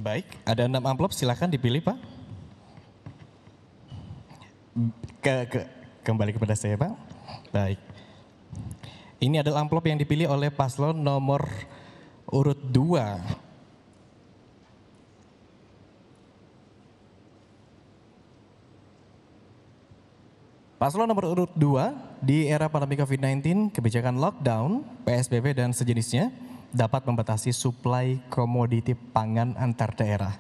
S2: Baik, ada 6 amplop, silakan dipilih Pak. Kembali kepada saya Pak. Baik. Ini adalah amplop yang dipilih oleh paslon nomor urut 2. Paslon nomor urut 2, di era pandemi COVID-19, kebijakan lockdown, PSBB dan sejenisnya dapat membatasi suplai komoditi pangan antar daerah.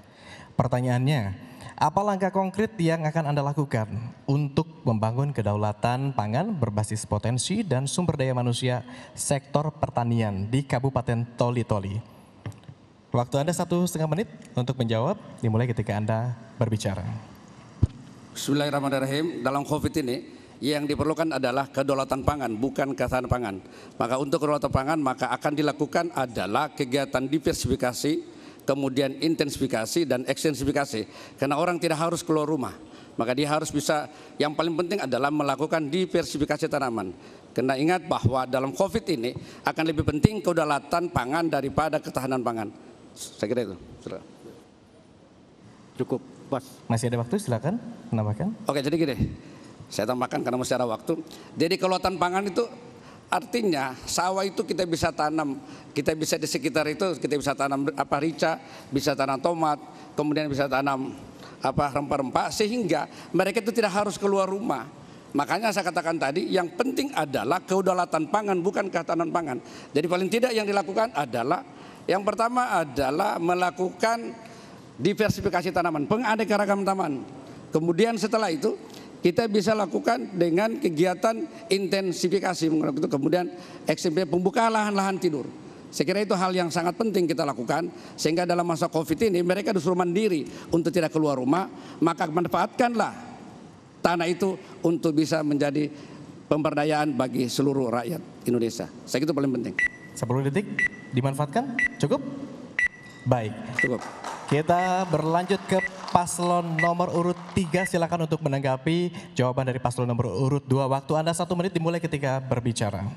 S2: Pertanyaannya, apa langkah konkret yang akan Anda lakukan untuk membangun kedaulatan pangan berbasis potensi dan sumber daya manusia sektor pertanian di Kabupaten Toli-Toli? Waktu Anda 1,5 menit untuk menjawab, dimulai ketika Anda berbicara.
S6: Bismillahirrahmanirrahim. Dalam COVID ini yang diperlukan adalah kedaulatan pangan, bukan ketahanan pangan. Maka untuk kedaulatan pangan maka akan dilakukan adalah kegiatan diversifikasi, kemudian intensifikasi dan ekstensifikasi. Karena orang tidak harus keluar rumah, maka dia harus bisa, yang paling penting adalah melakukan diversifikasi tanaman. Karena ingat bahwa dalam COVID ini akan lebih penting kedaulatan pangan daripada ketahanan pangan. Saya kira itu. Cukup, Bos.
S2: Masih ada waktu, silakan menambahkan.
S6: Oke, jadi gini, saya tambahkan karena masih ada waktu. Jadi kedaulatan pangan itu artinya sawah itu kita bisa tanam, kita bisa di sekitar itu kita bisa tanam rica, bisa tanam tomat, kemudian bisa tanam rempah-rempah sehingga mereka itu tidak harus keluar rumah. Makanya saya katakan tadi yang penting adalah kedaulatan pangan bukan ketahanan pangan. Jadi paling tidak yang dilakukan adalah yang pertama adalah melakukan diversifikasi tanaman, penganeka-ragaman tanaman. Kemudian setelah itu kita bisa lakukan dengan kegiatan intensifikasi, kemudian pembukaan lahan-lahan tidur. Saya kira itu hal yang sangat penting kita lakukan, sehingga dalam masa COVID ini mereka disuruh mandiri untuk tidak keluar rumah, maka manfaatkanlah tanah itu untuk bisa menjadi pemberdayaan bagi seluruh rakyat Indonesia. Saya kira itu paling penting.
S2: 10 detik dimanfaatkan, cukup? Baik.
S6: Cukup.
S2: Kita berlanjut ke paslon nomor urut 3, silakan untuk menanggapi jawaban dari paslon nomor urut 2. Waktu Anda 1 menit dimulai ketika berbicara.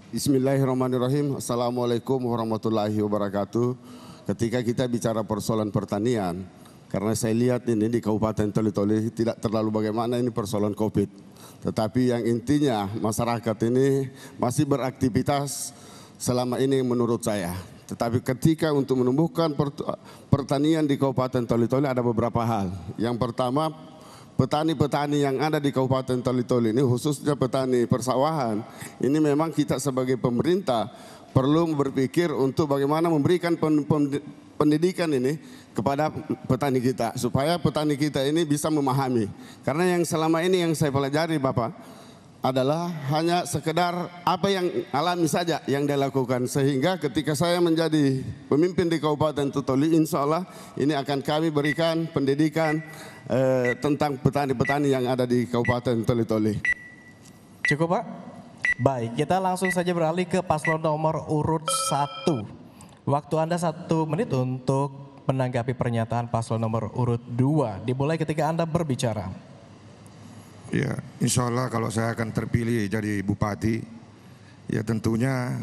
S10: Bismillahirrahmanirrahim. Assalamualaikum warahmatullahi wabarakatuh. Ketika kita bicara persoalan pertanian, karena saya lihat ini di Kabupaten Toli-Toli tidak terlalu bagaimana ini persoalan COVID. Tetapi yang intinya masyarakat ini masih beraktivitas selama ini menurut saya. Tetapi ketika untuk menumbuhkan pertanian di Kabupaten Toli-Toli ada beberapa hal. Yang pertama, petani-petani yang ada di Kabupaten Toli-Toli ini khususnya petani persawahan, ini memang kita sebagai pemerintah perlu berpikir untuk bagaimana memberikan pendidikan ini kepada petani kita supaya petani kita ini bisa memahami. Karena yang selama ini yang saya pelajari Bapak adalah hanya sekedar apa yang alami saja yang dilakukan, sehingga ketika saya menjadi pemimpin di Kabupaten Toli, insya Allah ini akan kami berikan pendidikan tentang petani-petani yang ada di Kabupaten Toli-Toli.
S2: Cukup Pak? Baik, kita langsung saja beralih ke paslon nomor urut 1. Waktu Anda 1 menit untuk menanggapi pernyataan paslon nomor urut 2. Dimulai ketika Anda berbicara.
S5: Ya, insya Allah kalau saya akan terpilih jadi bupati, ya tentunya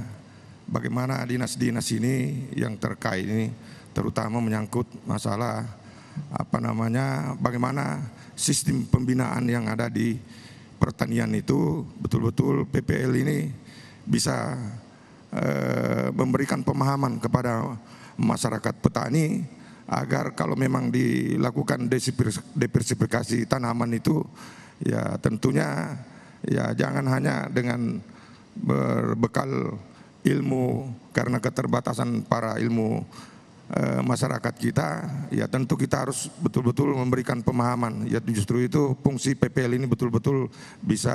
S5: bagaimana dinas-dinas ini yang terkait ini, terutama menyangkut masalah bagaimana sistem pembinaan yang ada di pertanian itu betul-betul PPL ini bisa memberikan pemahaman kepada masyarakat petani agar kalau memang dilakukan diversifikasi tanaman itu ya tentunya ya jangan hanya dengan berbekal ilmu, karena keterbatasan para ilmu masyarakat kita, ya tentu kita harus betul-betul memberikan pemahaman. Ya justru itu fungsi PPL ini betul-betul bisa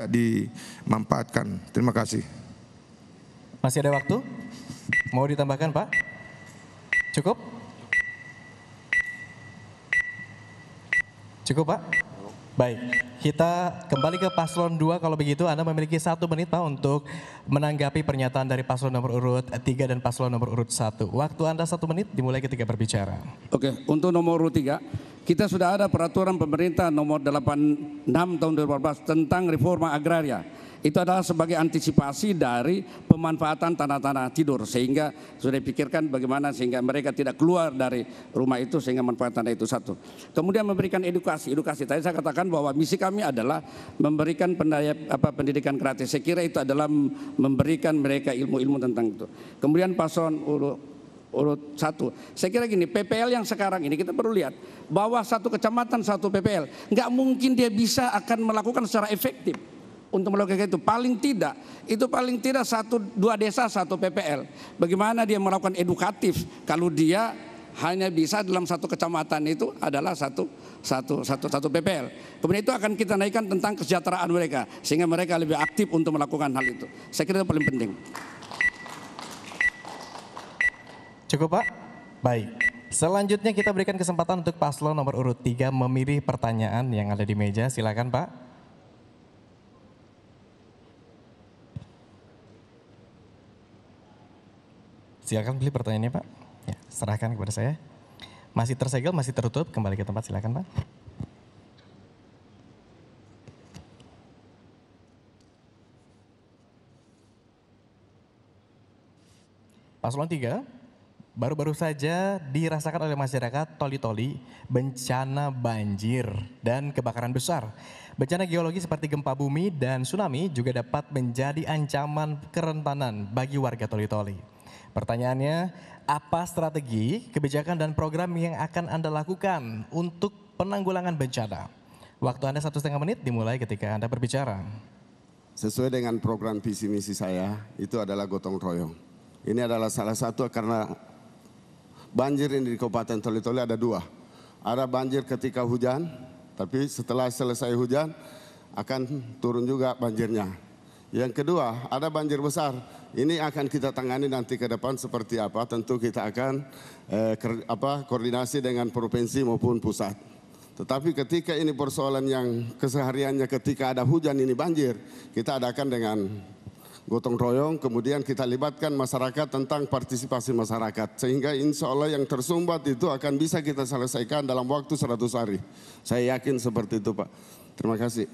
S5: dimanfaatkan. Terima kasih.
S2: Masih ada waktu? Mau ditambahkan Pak? Cukup? Cukup Pak? Baik, kita kembali ke paslon 2 kalau begitu Anda memiliki 1 menit Pak untuk menanggapi pernyataan dari paslon nomor urut 3 dan paslon nomor urut 1. Waktu Anda 1 menit dimulai ketika berbicara.
S6: Oke, untuk nomor urut 3, kita sudah ada peraturan pemerintah nomor 86 tahun 2014 tentang reforma agraria. Itu adalah sebagai antisipasi dari pemanfaatan tanah-tanah tidur, sehingga sudah dipikirkan bagaimana sehingga mereka tidak keluar dari rumah itu sehingga manfaat tanah itu satu. Kemudian memberikan edukasi. Tadi saya katakan bahwa misi kami adalah memberikan pendidikan gratis. Saya kira itu adalah memberikan mereka ilmu-ilmu tentang itu. Kemudian paslon urut 1. Saya kira gini, PPL yang sekarang ini kita perlu lihat bahwa satu kecamatan satu PPL, nggak mungkin dia bisa akan melakukan secara efektif. Untuk melakukan itu paling tidak 1-2 desa 1 PPL. Bagaimana dia melakukan edukatif kalau dia hanya bisa dalam satu kecamatan itu adalah satu PPL. Kemudian itu akan kita naikkan tentang kesejahteraan mereka sehingga mereka lebih aktif untuk melakukan hal itu. Saya kira itu paling penting.
S2: Cukup Pak? Baik. Selanjutnya kita berikan kesempatan untuk paslon nomor urut 3 memilih pertanyaan yang ada di meja. Silakan Pak. Silakan pilih pertanyaannya Pak. Ya, serahkan kepada saya. Masih tersegel, masih tertutup, kembali ke tempat silakan Pak. Paslon 3, baru-baru saja dirasakan oleh masyarakat Toli-Toli bencana banjir dan kebakaran besar. Bencana geologi seperti gempa bumi dan tsunami juga dapat menjadi ancaman kerentanan bagi warga Toli-Toli. Pertanyaannya, apa strategi, kebijakan dan program yang akan Anda lakukan untuk penanggulangan bencana? Waktu Anda 1,5 menit dimulai ketika Anda berbicara.
S10: Sesuai dengan program visi misi saya, itu adalah gotong royong. Ini adalah salah satu karena banjir ini di Kabupaten Toli-Toli ada 2. Ada banjir ketika hujan, tapi setelah selesai hujan akan turun juga banjirnya. Yang kedua, ada banjir besar. Ini akan kita tangani nanti ke depan seperti apa. Tentu kita akan koordinasi dengan provinsi maupun pusat. Tetapi ketika ini persoalan yang kesehariannya ketika ada hujan ini banjir, kita adakan dengan gotong royong, kemudian kita libatkan masyarakat tentang partisipasi masyarakat. Sehingga insya Allah yang tersumbat itu akan bisa kita selesaikan dalam waktu 100 hari. Saya yakin seperti itu Pak. Terima kasih.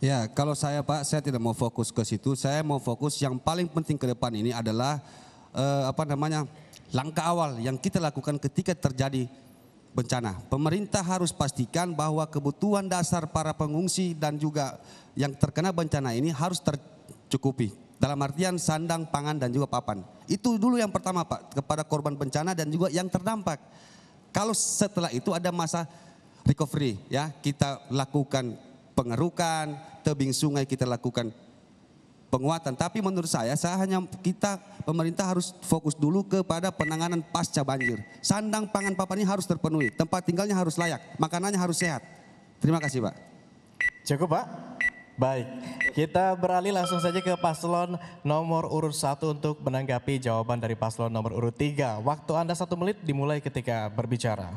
S9: Ya, kalau saya Pak, saya tidak mau fokus ke situ. Saya mau fokus yang paling penting ke depan ini adalah langkah awal yang kita lakukan ketika terjadi bencana. Pemerintah harus pastikan bahwa kebutuhan dasar para pengungsi dan juga yang terkena bencana ini harus tercukupi. Dalam artian sandang, pangan dan juga papan. Itu dulu yang pertama Pak, kepada korban bencana dan juga yang terdampak. Kalau setelah itu ada masa recovery, ya kita lakukan pengerukan, tebing sungai kita lakukan penguatan. Tapi menurut saya pemerintah harus fokus dulu kepada penanganan pasca banjir. Sandang, pangan, papannya harus terpenuhi, tempat tinggalnya harus layak, makanannya harus sehat. Terima kasih Pak.
S2: Cukup Pak? Baik, kita beralih langsung saja ke paslon nomor urut 1 untuk menanggapi jawaban dari paslon nomor urut 3. Waktu Anda 1 menit dimulai ketika berbicara.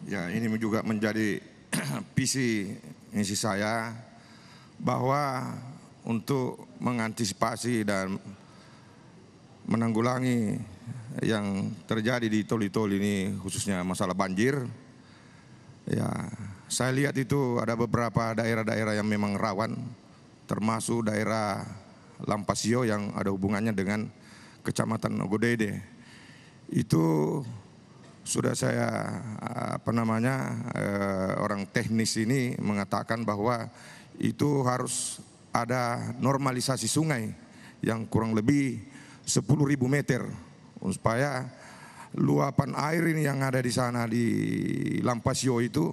S5: Ya, ini juga menjadi visi misi saya bahwa untuk mengantisipasi dan menanggulangi yang terjadi di Toli-Toli ini khususnya masalah banjir. Ya, saya lihat itu ada beberapa daerah-daerah yang memang rawan, termasuk daerah Lampasio yang ada hubungannya dengan Kecamatan Ogodede. Itu sudah saya orang teknis ini mengatakan bahwa itu harus ada normalisasi sungai yang kurang lebih 10.000 meter supaya luapan air ini yang ada di sana di Lampasio itu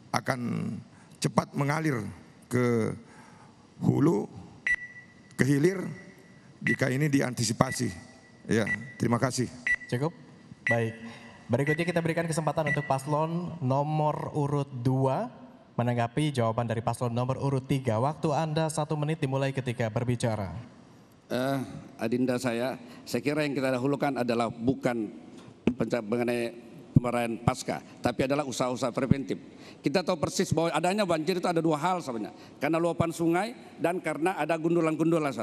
S5: akan cepat mengalir ke hulu, ke hilir jika ini diantisipasi. Ya, terima kasih.
S2: Cukup? Baik. Berikutnya kita berikan kesempatan untuk paslon nomor urut 2 menanggapi jawaban dari paslon nomor urut 3. Waktu Anda 1 menit dimulai ketika berbicara.
S6: Adinda saya kira yang kita dahulukan adalah bukan mengenai perayaan Pasca, tapi adalah usaha-usaha preventif. Kita tahu persis bahwa adanya banjir itu ada dua hal sebenarnya, karena luapan sungai dan karena ada gundulan-gundulan.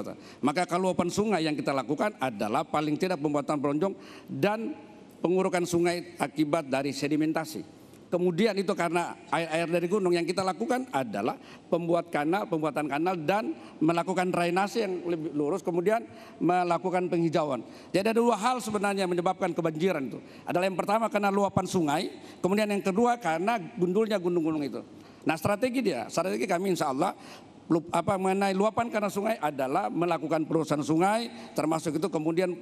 S6: Maka kalau luapan sungai yang kita lakukan adalah paling tidak pembuatan bronjong dan pengurukan sungai akibat dari sedimentasi. Kemudian itu karena air dari gunung, yang kita lakukan adalah pembuatan kanal dan melakukan drainase yang lebih lurus, kemudian melakukan penghijauan. Jadi ada dua hal sebenarnya yang menyebabkan kebanjiran itu. Adalah yang pertama karena luapan sungai, kemudian yang kedua karena gundulnya gunung-gunung itu. Nah strategi kami insya Allah mengenai luapan karena sungai adalah melakukan perusahaan sungai, termasuk itu kemudian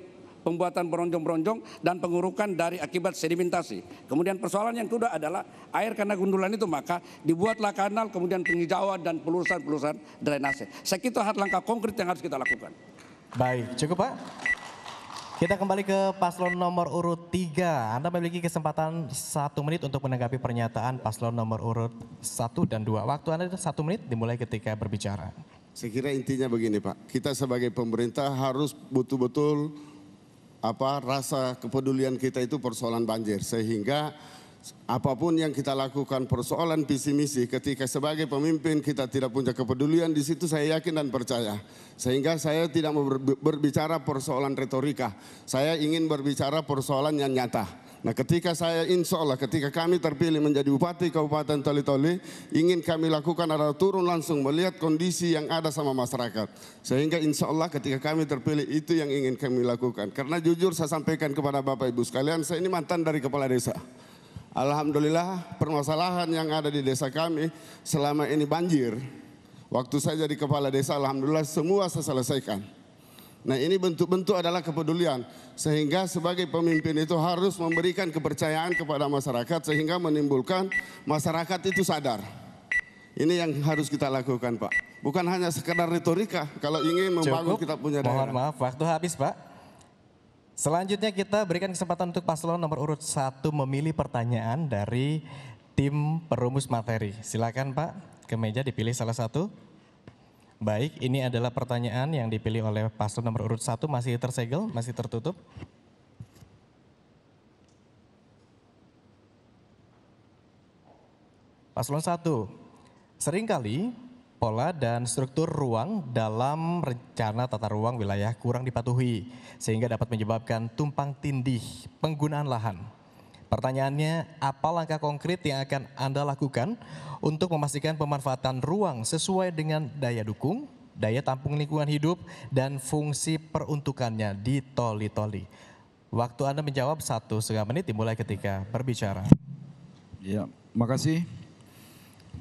S6: pembuatan bronjong-bronjong dan pengurukan dari akibat sedimentasi. Kemudian persoalan yang kedua adalah air karena gundulan itu, maka dibuatlah kanal, kemudian penghijauan dan pelurusan drainase. Saya kira langkah konkret yang harus kita lakukan.
S2: Baik, cukup Pak. Kita kembali ke paslon nomor urut 3. Anda memiliki kesempatan 1 menit untuk menanggapi pernyataan paslon nomor urut 1 dan 2. Waktu Anda 1 menit dimulai ketika berbicara.
S10: Saya kira intinya begini Pak, kita sebagai pemerintah harus betul-betul rasa kepedulian kita itu persoalan banjir, sehingga apapun yang kita lakukan persoalan visi misi, ketika sebagai pemimpin kita tidak punya kepedulian di situ, saya yakin dan percaya. Sehingga saya tidak mau berbicara persoalan retorika, saya ingin berbicara persoalan yang nyata. Nah ketika insya Allah ketika kami terpilih menjadi Bupati Kabupaten Toli-Toli, ingin kami lakukan adalah turun langsung melihat kondisi yang ada sama masyarakat. Sehingga insya Allah ketika kami terpilih itu yang ingin kami lakukan. Karena jujur saya sampaikan kepada Bapak Ibu sekalian, saya ini mantan dari kepala desa. Alhamdulillah permasalahan yang ada di desa kami selama ini banjir. Waktu saya jadi kepala desa, alhamdulillah semua saya selesaikan. Nah ini bentuk-bentuk adalah kepedulian, sehingga sebagai pemimpin itu harus memberikan kepercayaan kepada masyarakat sehingga menimbulkan masyarakat itu sadar. Ini yang harus kita lakukan Pak, bukan hanya sekedar retorika kalau ingin membangun kita punya daerah.
S2: Mohon maaf, waktu habis Pak. Selanjutnya kita berikan kesempatan untuk paslon nomor urut 1 memilih pertanyaan dari tim perumus materi. Silakan Pak, ke meja dipilih salah satu. Baik, ini adalah pertanyaan yang dipilih oleh paslon nomor urut 1, masih tersegel, masih tertutup. Paslon 1, seringkali pola dan struktur ruang dalam rencana tata ruang wilayah kurang dipatuhi, sehingga dapat menyebabkan tumpang tindih penggunaan lahan. Pertanyaannya, apa langkah konkret yang akan Anda lakukan untuk memastikan pemanfaatan ruang sesuai dengan daya dukung, daya tampung lingkungan hidup, dan fungsi peruntukannya di Toli-Toli? Waktu Anda menjawab 1,5 menit dimulai ketika berbicara.
S8: Ya, makasih.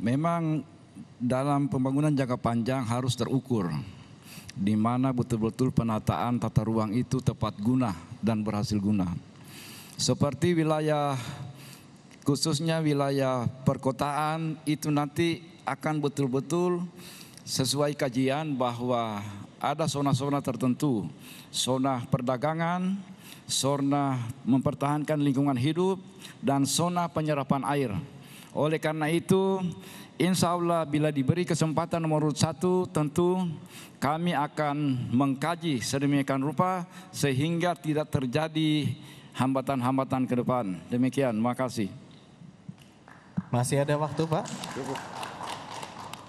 S8: Memang dalam pembangunan jangka panjang harus terukur, di mana betul-betul penataan tata ruang itu tepat guna dan berhasil guna. Seperti wilayah, khususnya wilayah perkotaan itu nanti akan betul-betul sesuai kajian bahwa ada zona-zona tertentu, zona perdagangan, zona mempertahankan lingkungan hidup, dan zona penyerapan air. Oleh karena itu, insya Allah bila diberi kesempatan nomor urut 1, tentu kami akan mengkaji sedemikian rupa sehingga tidak terjadi hambatan-hambatan ke depan. Demikian, makasih.
S2: Masih ada waktu Pak?
S10: Cukup.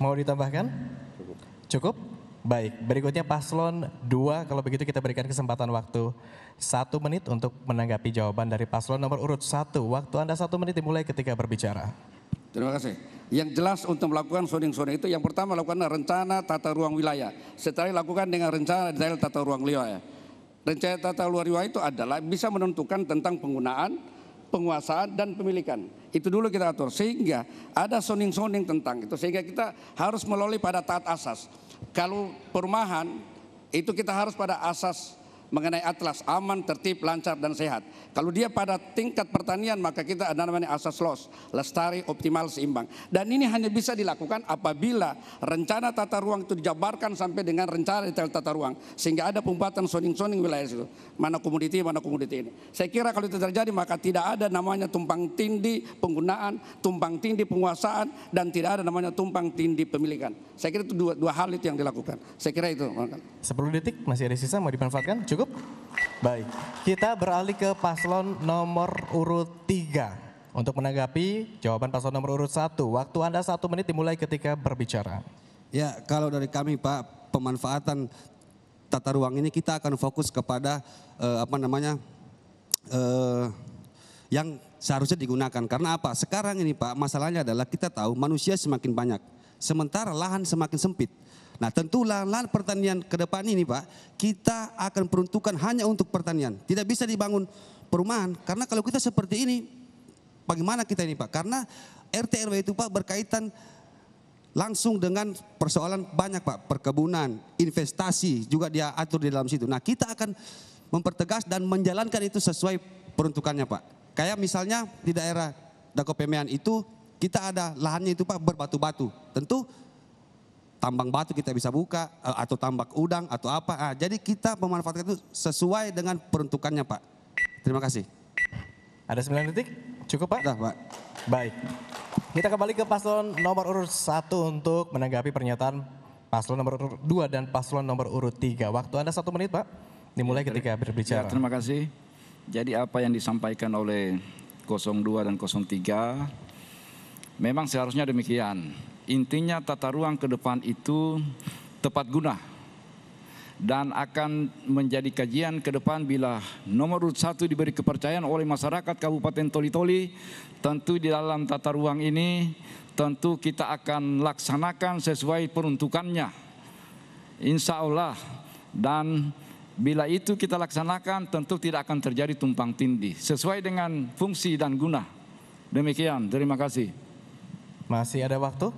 S2: Mau ditambahkan? Cukup? Baik, berikutnya paslon 2, kalau begitu kita berikan kesempatan waktu 1 menit untuk menanggapi jawaban dari paslon nomor urut 1. Waktu Anda 1 menit dimulai ketika berbicara.
S6: Terima kasih. Yang jelas untuk melakukan zoning-zoning itu, yang pertama lakukan rencana tata ruang wilayah. Setelah dilakukan dengan rencana detail tata ruang wilayah. Rencana tata ruang wilayah itu adalah bisa menentukan tentang penggunaan, penguasaan, dan pemilikan. Itu dulu kita atur, sehingga ada zoning-zoning tentang itu. Sehingga kita harus melalui pada taat asas. Kalau perumahan, itu kita harus pada asas mengenai atlas, aman, tertib, lancar, dan sehat. Kalau dia pada tingkat pertanian, maka kita ada namanya asas LOS, lestari, optimal, seimbang. Dan ini hanya bisa dilakukan apabila rencana tata ruang itu dijabarkan sampai dengan rencana detail tata ruang, sehingga ada pembuatan zoning-zoning wilayah itu, mana komoditi ini. Saya kira kalau itu terjadi, maka tidak ada namanya tumpang tindih penggunaan, tumpang tindih penguasaan, dan tidak ada namanya tumpang tindih pemilikan. Saya kira itu dua hal itu yang dilakukan. Saya kira itu.
S2: 10 detik, masih ada sisa, mau dimanfaatkan? Cukup? Baik, kita beralih ke paslon nomor urut 3 untuk menanggapi jawaban paslon nomor urut 1. Waktu Anda 1 menit dimulai ketika berbicara.
S9: Ya, kalau dari kami Pak, pemanfaatan tata ruang ini kita akan fokus kepada yang seharusnya digunakan. Karena apa? Sekarang ini Pak, masalahnya adalah kita tahu manusia semakin banyak, sementara lahan semakin sempit. Nah tentu lahan pertanian ke depan ini Pak, kita akan peruntukan hanya untuk pertanian. Tidak bisa dibangun perumahan, karena kalau kita seperti ini, bagaimana kita ini Pak? Karena RT RW itu Pak berkaitan langsung dengan persoalan banyak Pak, perkebunan, investasi juga dia atur di dalam situ. Nah kita akan mempertegas dan menjalankan itu sesuai peruntukannya Pak. Kayak misalnya di daerah Dakopemean itu kita ada lahannya itu Pak berbatu-batu. Tentu tambang batu kita bisa buka atau tambak udang atau apa. Jadi kita memanfaatkan itu sesuai dengan peruntukannya Pak. Terima kasih.
S2: Ada 9 detik? Cukup Pak?
S9: Sudah Pak.
S2: Baik. Kita kembali ke paslon nomor urut 1 untuk menanggapi pernyataan paslon nomor urut 2 dan paslon nomor urut 3. Waktu Anda 1 menit Pak. Dimulai ketika berbicara.
S8: Ya, terima kasih. Jadi apa yang disampaikan oleh 02 dan 03 memang seharusnya demikian. Intinya tata ruang ke depan itu tepat guna dan akan menjadi kajian ke depan bila nomor urut 1 diberi kepercayaan oleh masyarakat Kabupaten Toli-Toli. Tentu di dalam tata ruang ini tentu kita akan laksanakan sesuai peruntukannya, insya Allah. Dan bila itu kita laksanakan tentu tidak akan terjadi tumpang tindih sesuai dengan fungsi dan guna. Demikian, terima kasih.
S2: Masih ada waktu?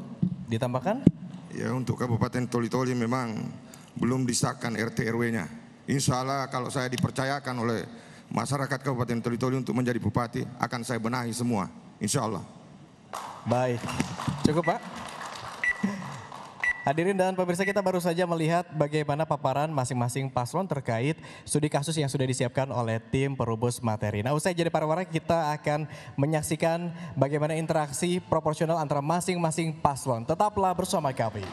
S2: Ditambahkan?
S5: Ya, untuk Kabupaten Toli-Toli memang belum disahkan RT RW-nya. Insya Allah kalau saya dipercayakan oleh masyarakat Kabupaten Toli-Toli untuk menjadi bupati, akan saya benahi semua. Insya Allah.
S2: Baik, cukup Pak. Hadirin dan pemirsa, kita baru saja melihat bagaimana paparan masing-masing paslon terkait studi kasus yang sudah disiapkan oleh tim perubus materi. Nah, usai jadi para warga, kita akan menyaksikan bagaimana interaksi proporsional antara masing-masing paslon. Tetaplah bersama kami.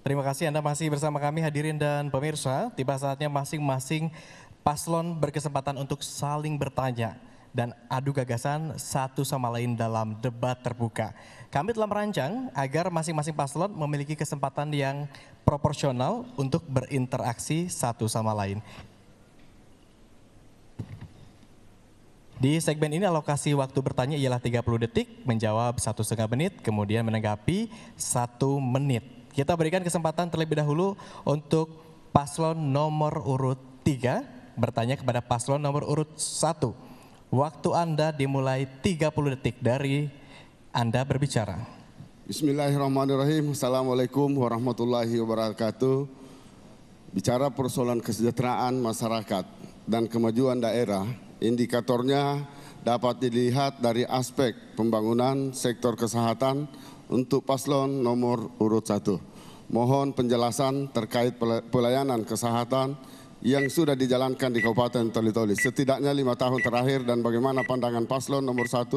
S2: Terima kasih Anda masih bersama kami hadirin dan pemirsa. Tiba saatnya masing-masing paslon berkesempatan untuk saling bertanya dan adu gagasan satu sama lain dalam debat terbuka. Kami telah merancang agar masing-masing paslon memiliki kesempatan yang proporsional untuk berinteraksi satu sama lain. Di segmen ini alokasi waktu bertanya ialah 30 detik, menjawab 1,5 menit, kemudian menanggapi 1 menit. Kita berikan kesempatan terlebih dahulu untuk paslon nomor urut 3 bertanya kepada paslon nomor urut 1. Waktu Anda dimulai 30 detik dari Anda berbicara.
S10: Bismillahirrahmanirrahim. Assalamualaikum warahmatullahi wabarakatuh. Bicara persoalan kesejahteraan masyarakat dan kemajuan daerah, indikatornya dapat dilihat dari aspek pembangunan sektor kesehatan untuk paslon nomor urut 1. Mohon penjelasan terkait pelayanan kesehatan yang sudah dijalankan di Kabupaten Toli-Toli setidaknya 5 tahun terakhir dan bagaimana pandangan paslon nomor 1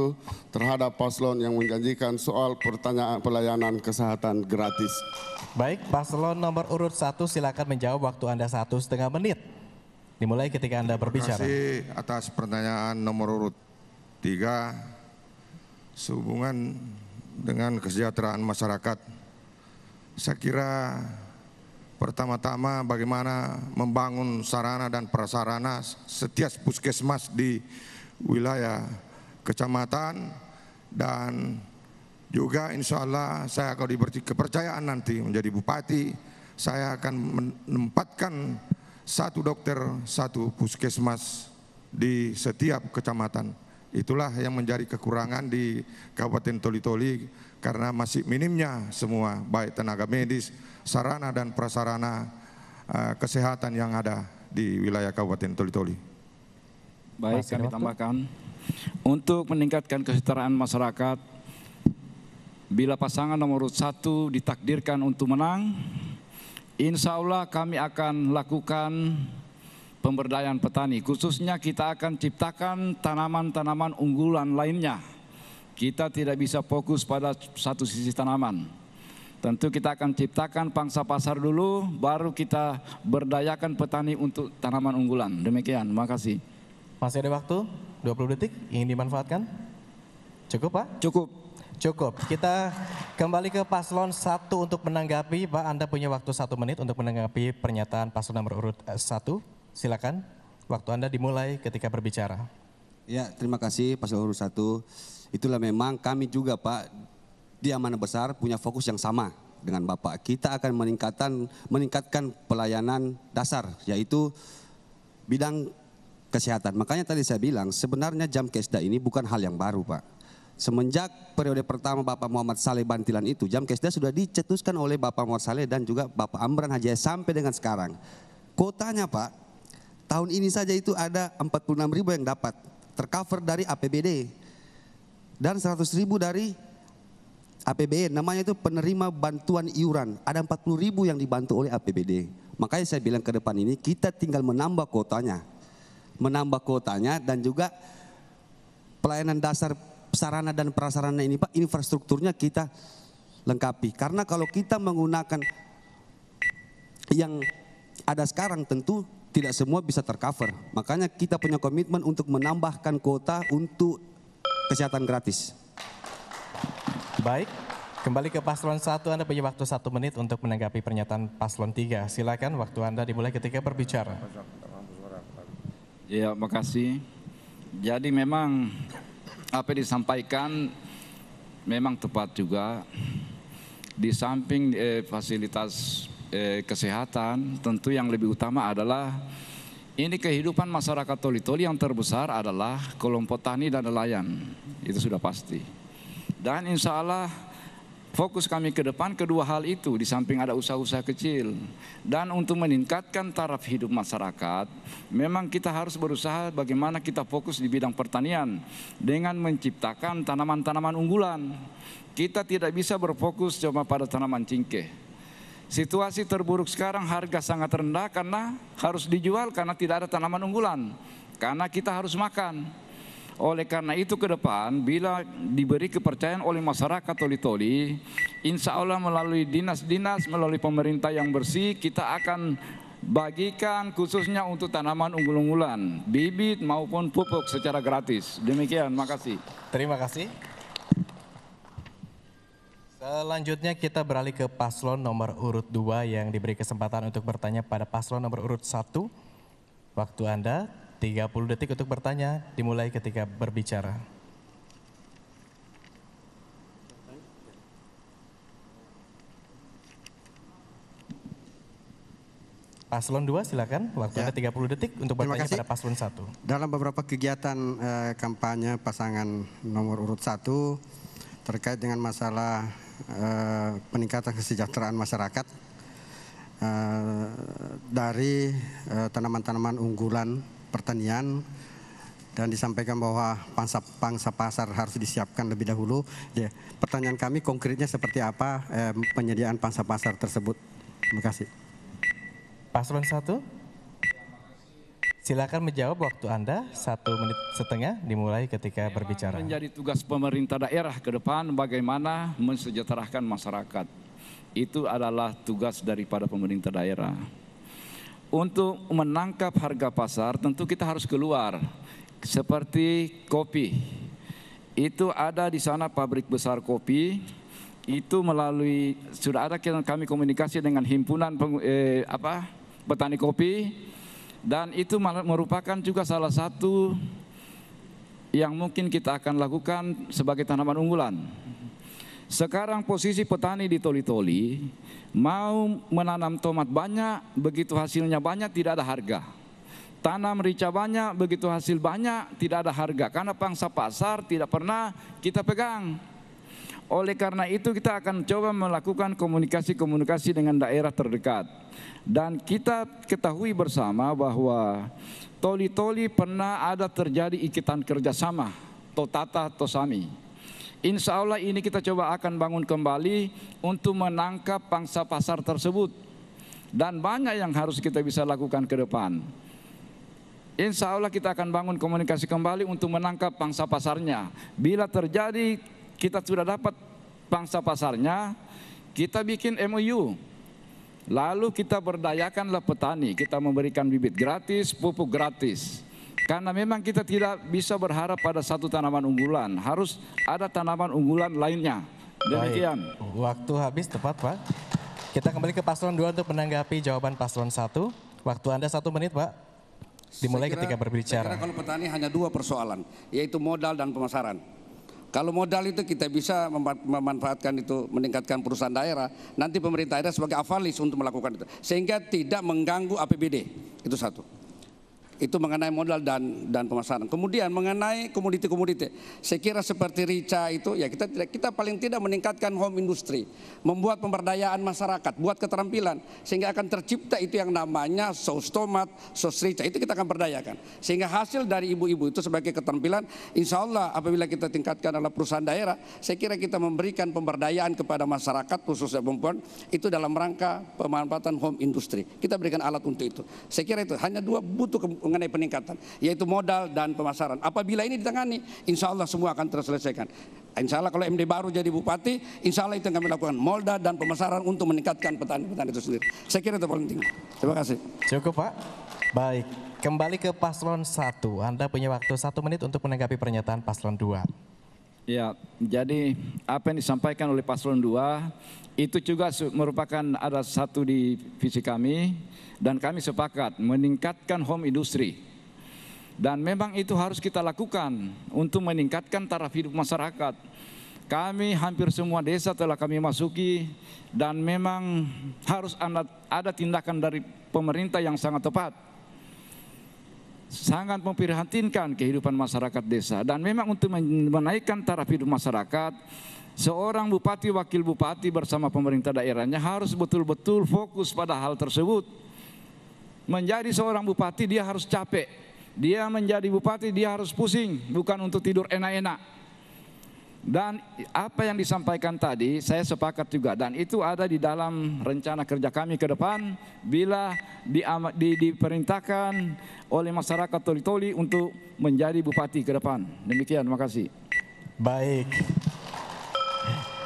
S10: terhadap paslon yang menjanjikan soal pertanyaan pelayanan kesehatan gratis.
S2: Baik, paslon nomor urut 1 silakan menjawab, waktu Anda 1,5 menit. Dimulai ketika Anda berbicara.
S5: Terima kasih atas pertanyaan nomor urut 3 sehubungan dengan kesejahteraan masyarakat. Saya kira pertama-tama bagaimana membangun sarana dan prasarana setiap puskesmas di wilayah kecamatan, dan juga insya Allah saya kalau diberi kepercayaan nanti menjadi bupati, saya akan menempatkan 1 dokter 1 puskesmas di setiap kecamatan. Itulah yang menjadi kekurangan di Kabupaten Toli-Toli karena masih minimnya semua baik tenaga medis, sarana dan prasarana kesehatan yang ada di wilayah Kabupaten Toli-Toli.
S8: Baik, kami tambahkan. Untuk meningkatkan kesejahteraan masyarakat, bila pasangan nomor urut 1 ditakdirkan untuk menang, insya Allah kami akan lakukan pemberdayaan petani. Khususnya kita akan ciptakan tanaman-tanaman unggulan lainnya. Kita tidak bisa fokus pada satu sisi tanaman. Tentu kita akan ciptakan pangsa pasar dulu, baru kita berdayakan petani untuk tanaman unggulan. Demikian, terima kasih.
S2: Masih ada waktu 20 detik, ingin dimanfaatkan? Cukup Pak?
S8: Cukup.
S2: Cukup. Kita kembali ke paslon 1 untuk menanggapi. Pak, Anda punya waktu 1 menit untuk menanggapi pernyataan paslon nomor urut 1. Silakan, waktu Anda dimulai ketika berbicara.
S9: Ya, terima kasih paslon urut 1. Itulah memang kami juga Pak di Amanah Besar punya fokus yang sama dengan Bapak. Kita akan meningkatkan pelayanan dasar, yaitu bidang kesehatan. Makanya tadi saya bilang sebenarnya Jamkesda ini bukan hal yang baru Pak. Semenjak periode pertama Bapak Muhammad Saleh Bantilan itu, Jamkesda sudah dicetuskan oleh Bapak Muhammad Saleh dan juga Bapak Amran Haji sampai dengan sekarang. Kotanya Pak, tahun ini saja itu ada 46.000 yang dapat tercover dari APBD dan 100.000 dari APBN, namanya itu penerima bantuan iuran. Ada 40.000 yang dibantu oleh APBD. Makanya saya bilang ke depan ini kita tinggal menambah kuotanya dan juga pelayanan dasar sarana dan prasarana ini Pak, infrastrukturnya kita lengkapi. Karena kalau kita menggunakan yang ada sekarang tentu tidak semua bisa tercover. Makanya kita punya komitmen untuk menambahkan kuota untuk kesehatan gratis.
S2: Baik, kembali ke paslon 1, Anda punya waktu 1 menit untuk menanggapi pernyataan paslon 3. Silakan, waktu Anda dimulai ketika berbicara.
S8: Ya, makasih. Jadi memang apa yang disampaikan memang tepat juga. Di samping fasilitas kesehatan, tentu yang lebih utama adalah ini kehidupan masyarakat Toli-Toli yang terbesar adalah kelompok tani dan nelayan. Itu sudah pasti. Dan insya Allah fokus kami ke depan kedua hal itu, di samping ada usaha-usaha kecil. Dan untuk meningkatkan taraf hidup masyarakat, memang kita harus berusaha bagaimana kita fokus di bidang pertanian dengan menciptakan tanaman-tanaman unggulan. Kita tidak bisa berfokus cuma pada tanaman cingkeh. Situasi terburuk sekarang, harga sangat rendah karena harus dijual karena tidak ada tanaman unggulan. Karena kita harus makan. Oleh karena itu ke depan, bila diberi kepercayaan oleh masyarakat Toli-Toli, insya Allah melalui dinas-dinas, melalui pemerintah yang bersih, kita akan bagikan khususnya untuk tanaman unggul-unggulan, bibit maupun pupuk secara gratis. Demikian, makasih.
S2: Terima kasih. Selanjutnya kita beralih ke paslon nomor urut 2 yang diberi kesempatan untuk bertanya pada paslon nomor urut 1. Waktu Anda 30 detik untuk bertanya, dimulai ketika berbicara. Paslon 2 silakan, waktu Anda 30 detik untuk bertanya pada paslon 1.
S7: Dalam beberapa kegiatan kampanye pasangan nomor urut 1 terkait dengan masalah peningkatan kesejahteraan masyarakat dari tanaman-tanaman unggulan pertanian, dan disampaikan bahwa pangsa pasar harus disiapkan lebih dahulu. Ya, pertanyaan kami konkretnya seperti apa penyediaan pangsa pasar tersebut? Terima kasih.
S2: Paslon 1, silakan menjawab, waktu Anda 1,5 menit dimulai ketika berbicara.
S8: Menjadi tugas pemerintah daerah ke depan bagaimana mensejahterakan masyarakat. Itu adalah tugas daripada pemerintah daerah. Untuk menangkap harga pasar tentu kita harus keluar. Seperti kopi. Itu ada di sana pabrik besar kopi. Itu melalui, sudah ada kami komunikasi dengan himpunan petani kopi. Dan itu merupakan juga salah satu yang mungkin kita akan lakukan sebagai tanaman unggulan. Sekarang posisi petani di Toli-Toli mau menanam tomat banyak, begitu hasilnya banyak tidak ada harga. Tanam rica banyak, begitu hasil banyak tidak ada harga. Karena pangsa pasar tidak pernah kita pegang. Oleh karena itu kita akan coba melakukan komunikasi-komunikasi dengan daerah terdekat. Dan kita ketahui bersama bahwa Toli-Toli pernah ada terjadi ikatan kerjasama, Totata Tosami. Insya Allah ini kita coba akan bangun kembali untuk menangkap pangsa pasar tersebut. Dan banyak yang harus kita bisa lakukan ke depan. Insya Allah kita akan bangun komunikasi kembali untuk menangkap pangsa pasarnya. Bila terjadi kita sudah dapat pangsa pasarnya, kita bikin MOU. Lalu kita berdayakanlah petani, kita memberikan bibit gratis, pupuk gratis. Karena memang kita tidak bisa berharap pada satu tanaman unggulan, harus ada tanaman unggulan lainnya. Demikian.
S2: Baik. Waktu habis tepat, Pak. Kita kembali ke paslon 2 untuk menanggapi jawaban paslon 1. Waktu Anda 1 menit, Pak. Dimulai ketika berbicara.
S6: Saya kira kalau petani hanya 2 persoalan, yaitu modal dan pemasaran. Kalau modal itu kita bisa memanfaatkan itu, meningkatkan perusahaan daerah, nanti pemerintah daerah sebagai avalis untuk melakukan itu, sehingga tidak mengganggu APBD. Itu satu. Itu mengenai modal dan pemasaran. Kemudian mengenai komoditi-komoditi, saya kira seperti rica itu ya kita paling tidak meningkatkan home industry, membuat pemberdayaan masyarakat, buat keterampilan sehingga akan tercipta itu yang namanya saus tomat, saus rica, itu kita akan berdayakan. Sehingga hasil dari ibu-ibu itu sebagai keterampilan, insya Allah apabila kita tingkatkan adalah perusahaan daerah, saya kira kita memberikan pemberdayaan kepada masyarakat khususnya perempuan itu dalam rangka pemanfaatan home industry. Kita berikan alat untuk itu. Saya kira itu hanya 2 butuh mengenai peningkatan, yaitu modal dan pemasaran. Apabila ini ditangani, insya Allah semua akan terselesaikan. Insya Allah kalau MD baru jadi bupati, insya Allah itu yang kami lakukan, modal dan pemasaran untuk meningkatkan petani-petani itu sendiri. Saya kira itu paling penting. Terima kasih.
S2: Cukup, Pak. Baik, kembali ke paslon 1. Anda punya waktu 1 menit untuk menanggapi pernyataan paslon 2.
S8: Ya, jadi apa yang disampaikan oleh paslon 2 itu juga merupakan ada satu di visi kami, dan kami sepakat meningkatkan home industry. Dan memang itu harus kita lakukan untuk meningkatkan taraf hidup masyarakat. Kami hampir semua desa telah kami masuki, dan memang harus ada tindakan dari pemerintah yang sangat tepat. Sangat memprihatinkan kehidupan masyarakat desa, dan memang untuk menaikkan taraf hidup masyarakat, seorang bupati, wakil bupati bersama pemerintah daerahnya harus betul-betul fokus pada hal tersebut. Menjadi seorang bupati dia harus capek, dia menjadi bupati dia harus pusing, bukan untuk tidur enak-enak. Dan apa yang disampaikan tadi saya sepakat juga, dan itu ada di dalam rencana kerja kami ke depan bila diperintahkan oleh masyarakat Toli-Toli untuk menjadi bupati ke depan. Demikian, terima kasih.
S2: Baik.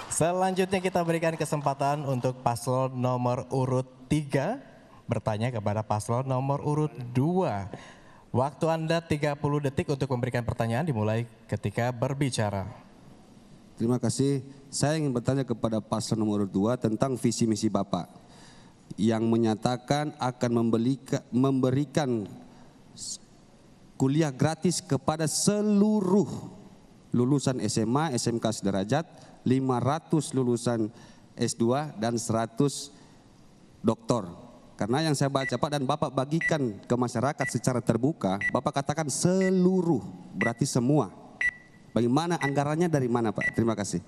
S2: Selanjutnya kita berikan kesempatan untuk paslon nomor urut 3 bertanya kepada paslon nomor urut 2. Waktu Anda 30 detik untuk memberikan pertanyaan, dimulai ketika berbicara.
S9: Terima kasih. Saya ingin bertanya kepada paslon nomor 2 tentang visi misi Bapak yang menyatakan akan memberikan kuliah gratis kepada seluruh lulusan SMA, SMK sederajat, 500 lulusan S2 dan 100 doktor. Karena yang saya baca Pak, dan Bapak bagikan ke masyarakat secara terbuka, Bapak katakan seluruh, berarti semua. Bagaimana anggarannya, dari mana Pak? Terima kasih.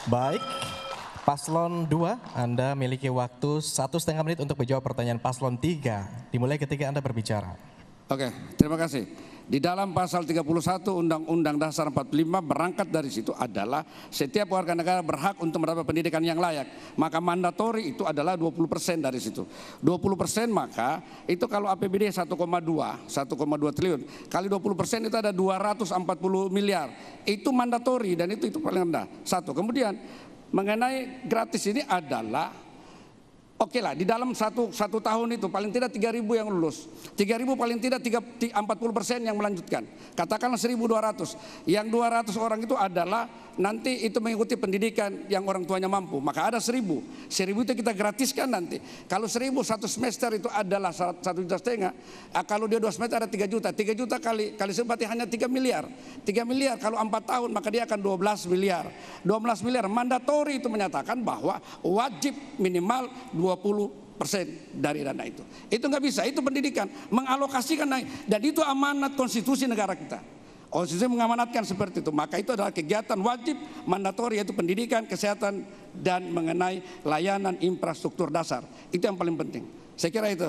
S2: Baik, paslon 2, Anda memiliki waktu 1,5 menit untuk menjawab pertanyaan paslon 3. Dimulai ketika Anda berbicara.
S6: Oke, terima kasih. Di dalam pasal 31 Undang-Undang Dasar 45 berangkat dari situ adalah setiap warga negara berhak untuk mendapat pendidikan yang layak. Maka mandatori itu adalah 20% dari situ. 20% maka itu kalau APBD 1,2 triliun kali 20% itu ada 240 miliar. Itu mandatori dan itu paling rendah. Satu. Kemudian mengenai gratis ini adalah oke lah, di dalam satu tahun itu paling tidak 3.000 yang lulus, 3.000 paling tidak 40% yang melanjutkan. Katakanlah 1.200, yang 200 orang itu adalah nanti itu mengikuti pendidikan yang orang tuanya mampu. Maka ada 1.000 itu kita gratiskan nanti. Kalau 1.000 satu semester itu adalah 1,5 juta. Kalau dia 2 semester ada 3 juta. 3 juta kali berarti hanya 3 miliar. 3 miliar kalau 4 tahun maka dia akan 12 miliar. 12 miliar mandatori itu menyatakan bahwa wajib minimal 20% dari dana itu. Itu nggak bisa, itu pendidikan, mengalokasikan naik, dan itu amanat konstitusi negara kita. Konstitusi mengamanatkan seperti itu. Maka itu adalah kegiatan wajib mandatori, yaitu pendidikan, kesehatan, dan mengenai layanan infrastruktur dasar. Itu yang paling penting. Saya kira itu.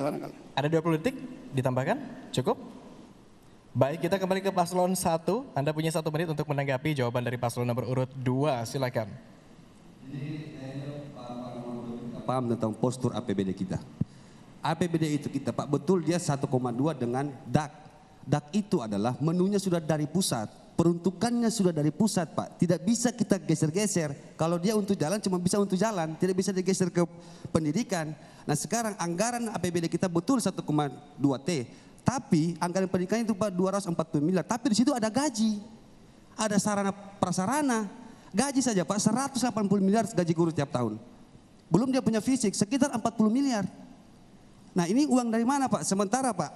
S2: Ada 20 detik ditambahkan, cukup? Baik, kita kembali ke paslon 1. Anda punya 1 menit untuk menanggapi jawaban dari paslon nomor urut 2. Silakan.
S9: Paham tentang postur APBD kita. APBD itu kita Pak, betul dia 1,2 dengan DAK. DAK itu adalah menunya sudah dari pusat, peruntukannya sudah dari pusat Pak. Tidak bisa kita geser-geser. Kalau dia untuk jalan cuma bisa untuk jalan, tidak bisa digeser ke pendidikan. Nah sekarang anggaran APBD kita betul 1,2 T. Tapi anggaran pendidikan itu Pak 240 miliar. Tapi di situ ada gaji, ada sarana prasarana. Gaji saja Pak 180 miliar gaji guru tiap tahun. Belum dia punya fisik sekitar 40 miliar. Nah ini uang dari mana Pak? Sementara Pak,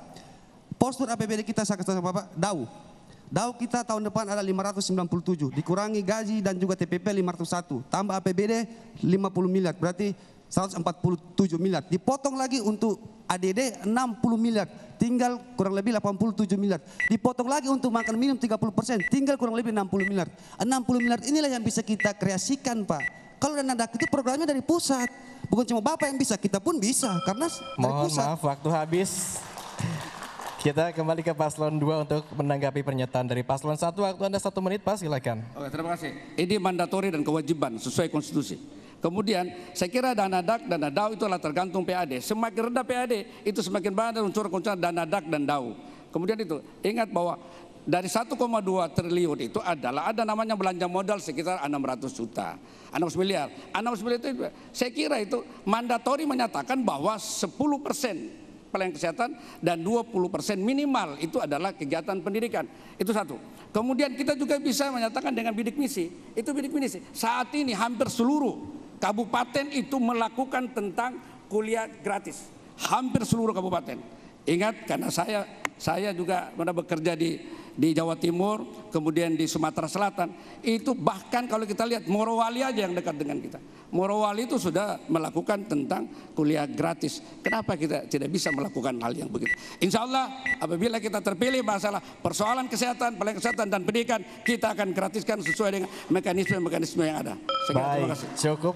S9: postur APBD kita saya katakan Pak, DAU kita tahun depan ada 597, dikurangi gaji dan juga TPP 501, tambah APBD 50 miliar, berarti 147 miliar. Dipotong lagi untuk ADD 60 miliar, tinggal kurang lebih 87 miliar. Dipotong lagi untuk makan minum 30%, tinggal kurang lebih 60 miliar. 60 miliar inilah yang bisa kita kreasikan Pak. Kalau dana DAK itu programnya dari pusat, bukan cuma Bapak yang bisa, kita pun bisa karena dari pusat.
S2: Mohon maaf, waktu habis. Kita kembali ke paslon 2 untuk menanggapi pernyataan dari paslon 1. Waktu Anda 1 menit Pak, silakan.
S6: Oke, terima kasih. Ini mandatori dan kewajiban sesuai konstitusi. Kemudian saya kira dana DAK dan dana DAU itu adalah tergantung PAD. Semakin rendah PAD itu semakin banyak unsur-unsur dana DAK dan DAU. Kemudian itu ingat bahwa dari 1,2 triliun itu ada namanya belanja modal sekitar 600 juta. 600 miliar. 600 miliar itu saya kira itu mandatori menyatakan bahwa 10% pelayanan kesehatan dan 20% minimal itu adalah kegiatan pendidikan. Itu satu. Kemudian kita juga bisa menyatakan dengan bidik misi. Itu bidik misi. Saat ini hampir seluruh kabupaten itu melakukan tentang kuliah gratis. Hampir seluruh kabupaten. Ingat karena saya juga pernah bekerja di Jawa Timur, kemudian di Sumatera Selatan. Itu bahkan kalau kita lihat Morowali aja yang dekat dengan kita. Morowali itu sudah melakukan tentang kuliah gratis. Kenapa kita tidak bisa melakukan hal yang begitu? Insya Allah apabila kita terpilih masalah persoalan kesehatan, pelayanan kesehatan dan pendidikan, kita akan gratiskan sesuai dengan mekanisme-mekanisme yang ada.
S2: Terima kasih. Cukup.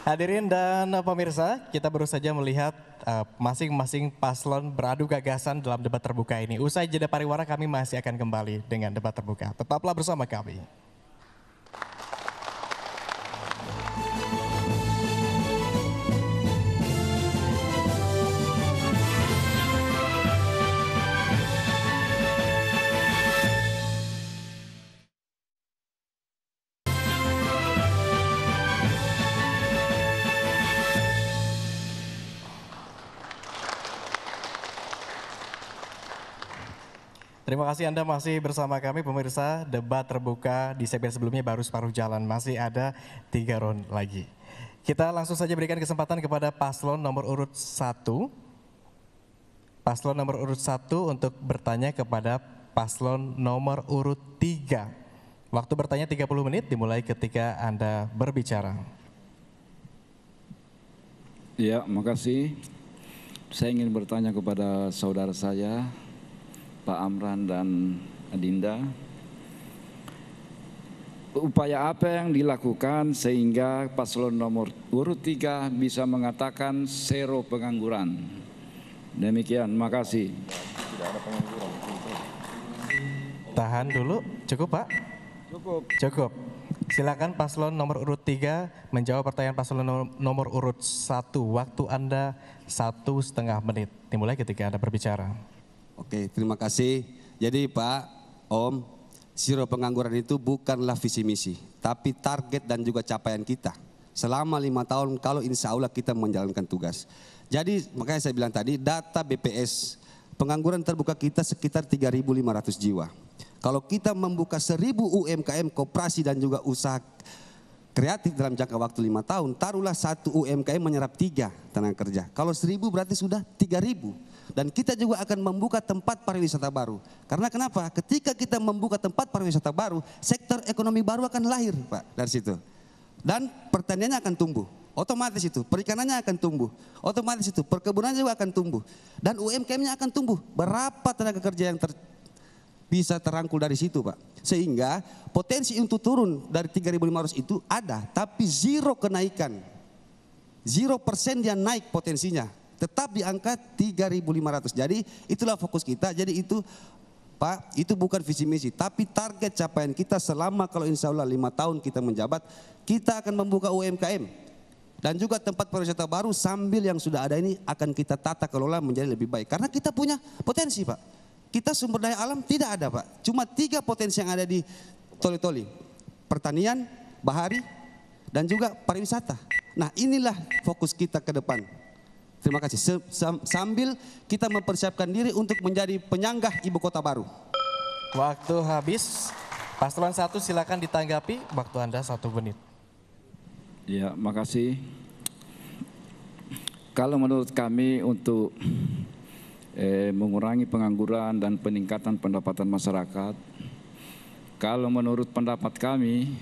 S2: Hadirin dan pemirsa, kita baru saja melihat masing-masing paslon beradu gagasan dalam debat terbuka ini. Usai jeda pariwara kami masih akan kembali dengan debat terbuka. Tetaplah bersama kami. Terima kasih Anda masih bersama kami pemirsa. Debat terbuka di segmen sebelumnya baru separuh jalan, masih ada 3 round lagi. Kita langsung saja berikan kesempatan kepada paslon nomor urut 1. Paslon nomor urut 1 untuk bertanya kepada paslon nomor urut 3. Waktu bertanya 30 menit dimulai ketika Anda berbicara.
S8: Ya, makasih. Saya ingin bertanya kepada saudara saya, Pak Amran dan Adinda, upaya apa yang dilakukan sehingga paslon nomor urut 3 bisa mengatakan zero pengangguran? Demikian, makasih.
S2: Tahan dulu, cukup Pak? Cukup. Silakan paslon nomor urut 3 menjawab pertanyaan paslon nomor urut 1. Waktu Anda 1,5 menit. Dimulai ketika Anda berbicara.
S9: Oke, terima kasih. Jadi Pak, Om, zero pengangguran itu bukanlah visi misi, tapi target dan juga capaian kita. Selama 5 tahun kalau insya Allah kita menjalankan tugas. Jadi makanya saya bilang tadi data BPS, pengangguran terbuka kita sekitar 3.500 jiwa. Kalau kita membuka 1.000 UMKM, koperasi dan juga usaha kreatif dalam jangka waktu 5 tahun, taruhlah 1 UMKM menyerap 3 tenaga kerja. Kalau 1.000 berarti sudah 3.000. Dan kita juga akan membuka tempat pariwisata baru. Karena kenapa? Ketika kita membuka tempat pariwisata baru, sektor ekonomi baru akan lahir Pak dari situ. Dan pertaniannya akan tumbuh. Otomatis itu, perikanannya akan tumbuh. Otomatis itu, perkebunan juga akan tumbuh. Dan UMKM-nya akan tumbuh. Berapa tenaga kerja yang bisa terangkul dari situ Pak. Sehingga potensi untuk turun dari 3.500 itu ada, tapi zero kenaikan. 0% dia naik potensinya. tetap di angka 3.500. Jadi itulah fokus kita. Jadi itu Pak, itu bukan visi misi, tapi target capaian kita selama kalau insya Allah 5 tahun kita menjabat, kita akan membuka UMKM dan juga tempat pariwisata baru sambil yang sudah ada ini akan kita tata kelola menjadi lebih baik. Karena kita punya potensi Pak, kita sumber daya alam tidak ada Pak, cuma 3 potensi yang ada di Toli-Toli, pertanian, bahari, dan juga pariwisata. Nah inilah fokus kita ke depan. Terima kasih. Sambil kita mempersiapkan diri untuk menjadi penyanggah ibu kota baru.
S2: Waktu habis. Paslon 1 silakan ditanggapi. Waktu Anda 1 menit.
S8: Ya, makasih. Kalau menurut kami untuk mengurangi pengangguran dan peningkatan pendapatan masyarakat, kalau menurut pendapat kami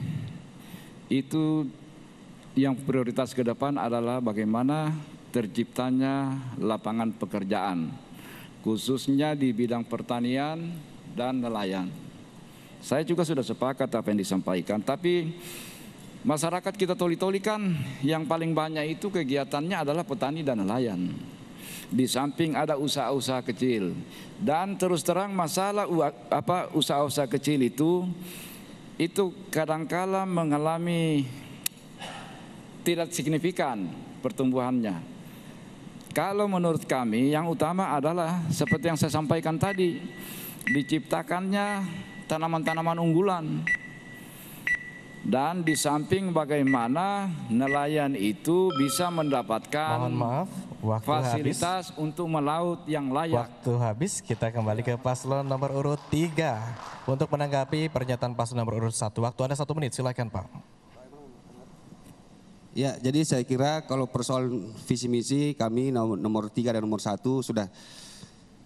S8: itu yang prioritas ke depan adalah bagaimana terciptanya lapangan pekerjaan, khususnya di bidang pertanian dan nelayan. Saya juga sudah sepakat apa yang disampaikan, tapi masyarakat kita Toli-Toli kan yang paling banyak itu kegiatannya adalah petani dan nelayan. Di samping ada usaha-usaha kecil, dan terus terang masalah usaha-usaha kecil itu kadangkala mengalami tidak signifikan pertumbuhannya. Kalau menurut kami yang utama adalah seperti yang saya sampaikan tadi, diciptakannya tanaman-tanaman unggulan. Dan di samping bagaimana nelayan itu bisa mendapatkan fasilitas untuk melaut yang layak.
S2: Waktu habis, kita kembali ke paslon nomor urut 3 untuk menanggapi pernyataan paslon nomor urut 1. Waktu Anda 1 menit, silakan Pak.
S9: Ya, jadi saya kira kalau persoalan visi misi kami nomor 3 dan nomor 1 sudah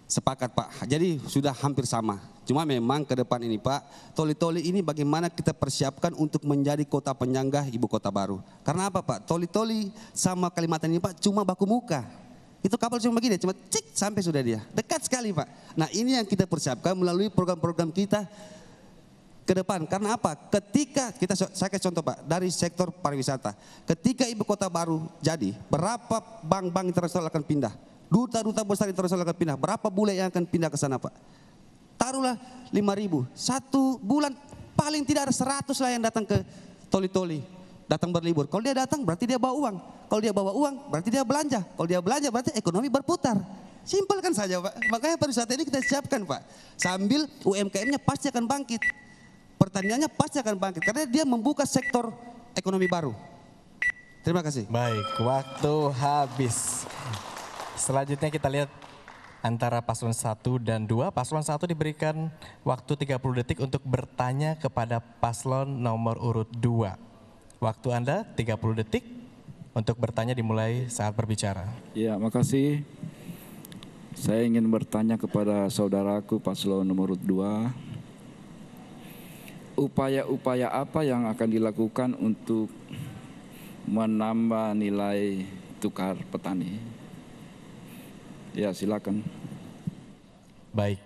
S9: sepakat Pak. Jadi sudah hampir sama. Cuma memang ke depan ini Pak, Toli-Toli ini bagaimana kita persiapkan untuk menjadi kota penyanggah ibu kota baru. Karena apa Pak? Toli-Toli sama Kalimantan ini Pak cuma baku muka. Itu kapal cuma begini, cuma cik sampai sudah dia. Dekat sekali Pak. Nah ini yang kita persiapkan melalui program-program kita ke depan. Karena apa? Ketika saya kasih contoh Pak, dari sektor pariwisata, ketika ibu kota baru jadi, berapa bank-bank internasional akan pindah, duta-duta besar internasional akan pindah, berapa bule yang akan pindah ke sana Pak? Taruhlah 5.000, 1 bulan paling tidak ada 100 lah yang datang ke Toli-Toli, datang berlibur. Kalau dia datang berarti dia bawa uang, kalau dia bawa uang berarti dia belanja, kalau dia belanja berarti ekonomi berputar. Simpel kan saja Pak. Makanya pariwisata ini kita siapkan Pak, sambil UMKM-nya pasti akan bangkit. Pertaniannya pasti akan bangkit karena dia membuka sektor ekonomi baru. Terima kasih.
S2: Baik, waktu habis. Selanjutnya kita lihat antara paslon 1 dan 2. Paslon 1 diberikan waktu 30 detik untuk bertanya kepada paslon nomor urut 2. Waktu Anda 30 detik untuk bertanya dimulai saat berbicara.
S8: Ya, makasih. Saya ingin bertanya kepada saudaraku paslon nomor urut 2. Upaya-upaya apa yang akan dilakukan untuk menambah nilai tukar petani? Ya, silakan.
S2: Baik.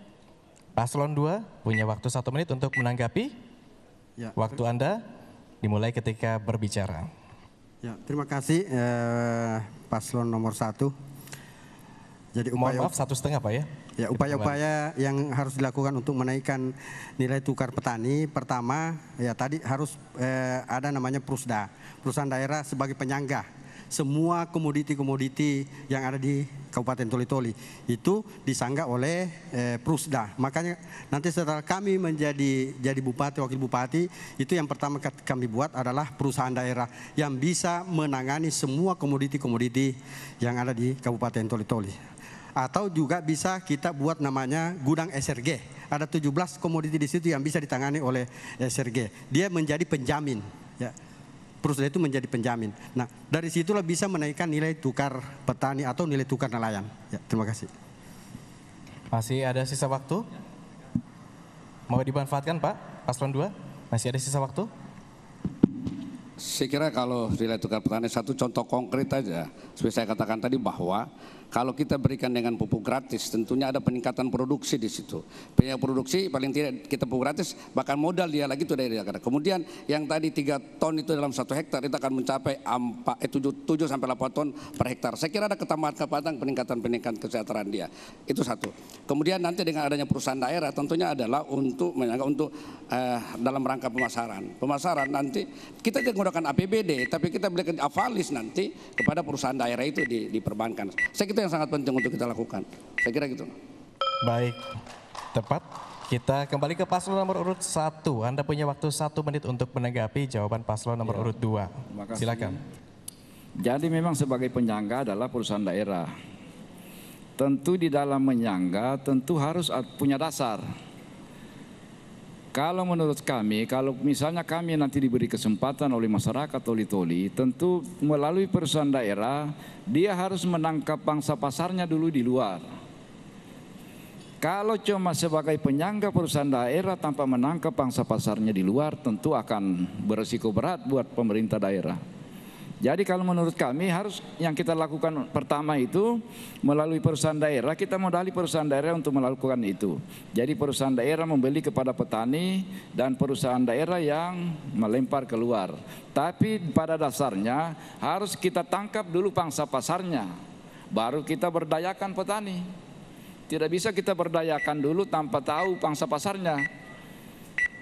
S2: Paslon 2 punya waktu 1 menit untuk menanggapi.
S7: Ya.
S2: Waktu Anda dimulai ketika berbicara.
S7: Ya, terima kasih paslon nomor 1. Jadi
S2: mohon maaf 1,5 Pak ya.
S7: Ya, upaya-upaya yang harus dilakukan untuk menaikkan nilai tukar petani, pertama ya tadi harus ada namanya Prusda, perusahaan daerah sebagai penyanggah. Semua komoditi-komoditi yang ada di Kabupaten Toli-Toli itu disanggah oleh Prusda. Makanya nanti setelah kami jadi bupati, wakil bupati, itu yang pertama kami buat adalah perusahaan daerah yang bisa menangani semua komoditi-komoditi yang ada di Kabupaten Toli-Toli. Atau juga bisa kita buat namanya gudang SRG. Ada 17 komoditi di situ yang bisa ditangani oleh SRG. Dia menjadi penjamin. Ya. Perusahaan itu menjadi penjamin. Nah, dari situlah bisa menaikkan nilai tukar petani atau nilai tukar nelayan. Ya, terima kasih.
S2: Masih ada sisa waktu? Mau dimanfaatkan Pak? Paslon 2? Masih ada sisa waktu?
S6: Saya kira kalau nilai tukar petani satu contoh konkret aja. Seperti saya katakan tadi bahwa Kalau kita berikan dengan pupuk gratis, tentunya ada peningkatan produksi di situ. Peningkatan produksi paling tidak kita pupuk gratis, bahkan modal dia lagi itu dari Jakarta. Kemudian yang tadi 3 ton itu dalam 1 hektar itu akan mencapai 7 sampai 8 ton per hektar. Saya kira ada ketambahan peningkatan kesejahteraan dia. Itu satu. Kemudian nanti dengan adanya perusahaan daerah tentunya adalah untuk dalam rangka pemasaran. Pemasaran nanti kita tidak menggunakan APBD, tapi kita berikan avalis nanti kepada perusahaan daerah itu diperbankan. Saya kira itu yang sangat penting untuk kita lakukan. Saya kira gitu.
S2: Baik, tepat. Kita kembali ke paslon nomor urut 1. Anda punya waktu 1 menit untuk menanggapi jawaban paslon nomor urut 2. Silakan.
S8: Jadi memang sebagai penyangga adalah perusahaan daerah. Tentu di dalam menyangga tentu harus punya dasar. Kalau menurut kami, kalau misalnya kami nanti diberi kesempatan oleh masyarakat toli-toli, tentu melalui perusahaan daerah, dia harus menangkap pangsa pasarnya dulu di luar. Kalau cuma sebagai penyangga perusahaan daerah tanpa menangkap pangsa pasarnya di luar, tentu akan beresiko berat buat pemerintah daerah. Jadi kalau menurut kami harus yang kita lakukan pertama itu melalui perusahaan daerah, kita modali perusahaan daerah untuk melakukan itu. Jadi perusahaan daerah membeli kepada petani dan perusahaan daerah yang melempar keluar. Tapi pada dasarnya harus kita tangkap dulu pangsa pasarnya, baru kita berdayakan petani. Tidak bisa kita berdayakan dulu tanpa tahu pangsa pasarnya.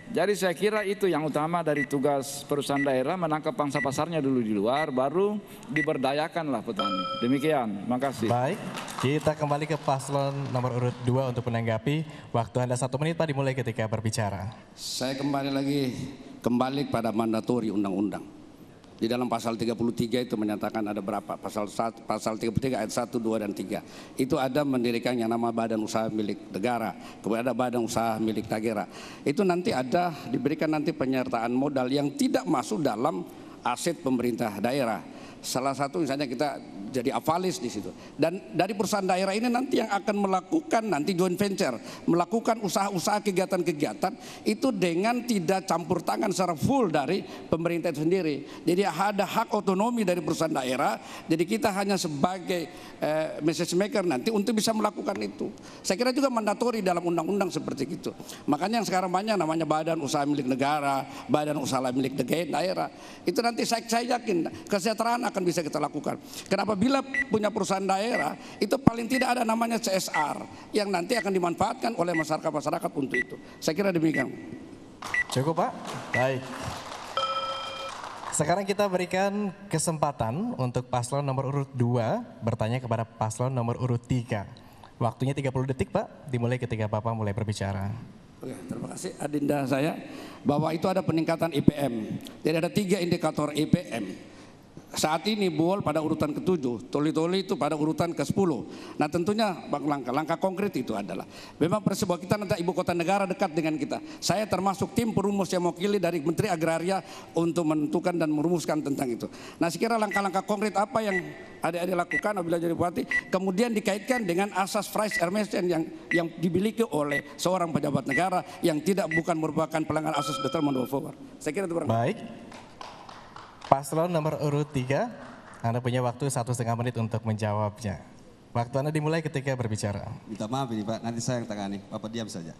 S8: Jadi saya kira itu yang utama dari tugas perusahaan daerah, menangkap pangsa pasarnya dulu di luar, baru diberdayakanlah petani. Demikian, makasih.
S2: Baik, kita kembali ke paslon nomor urut 2 untuk menanggapi. Waktu Anda 1 menit Pak, dimulai ketika berbicara.
S6: Saya kembali pada mandatori undang-undang. Di dalam pasal 33 itu menyatakan ada berapa? Pasal 33 ayat 1, 2, dan 3. Itu ada mendirikan yang nama badan usaha milik negara, kemudian ada badan usaha milik daerah. Itu nanti ada diberikan nanti penyertaan modal yang tidak masuk dalam aset pemerintah daerah. Salah satu misalnya kita jadi avalis di situ. Dan dari perusahaan daerah ini nanti yang akan melakukan nanti joint venture, melakukan usaha-usaha kegiatan-kegiatan itu dengan tidak campur tangan secara full dari pemerintah itu sendiri. Jadi ada hak otonomi dari perusahaan daerah. Jadi kita hanya sebagai message maker nanti untuk bisa melakukan itu. Saya kira juga mandatori dalam undang-undang seperti itu. Makanya yang sekarang banyak namanya badan usaha milik negara, badan usaha milik daerah. Itu nanti saya yakin kesejahteraan akan bisa kita lakukan. Kenapa? Bila punya perusahaan daerah itu paling tidak ada namanya CSR yang nanti akan dimanfaatkan oleh masyarakat untuk itu. Saya kira demikian.
S2: Cukup Pak? Baik. Sekarang kita berikan kesempatan untuk paslon nomor urut 2 bertanya kepada paslon nomor urut 3. Waktunya 30 detik Pak, dimulai ketika Bapak mulai berbicara.
S6: Oke, terima kasih Adinda saya. Bahwa itu ada peningkatan IPM. Jadi ada 3 indikator IPM. Saat ini Bohol pada urutan ke-7, Toli-Toli itu pada urutan ke-10. Nah tentunya langkah konkret itu adalah memang persebuah kita nanti ibu kota negara dekat dengan kita. Saya termasuk tim perumus yang mewakili dari Menteri Agraria untuk menentukan dan merumuskan tentang itu. Nah sekira langkah-langkah konkret apa yang adik-adik lakukan apabila jadi bupati, kemudian dikaitkan dengan asas Price Ermesen yang dimiliki oleh seorang pejabat negara yang bukan merupakan pelanggaran asas determinant of power. Saya kira itu
S2: baik. Paslon nomor urut 3, Anda punya waktu 1,5 menit untuk menjawabnya. Waktu Anda dimulai ketika berbicara.
S9: Minta maaf ini Pak, nanti saya yang tangani, Bapak diam saja.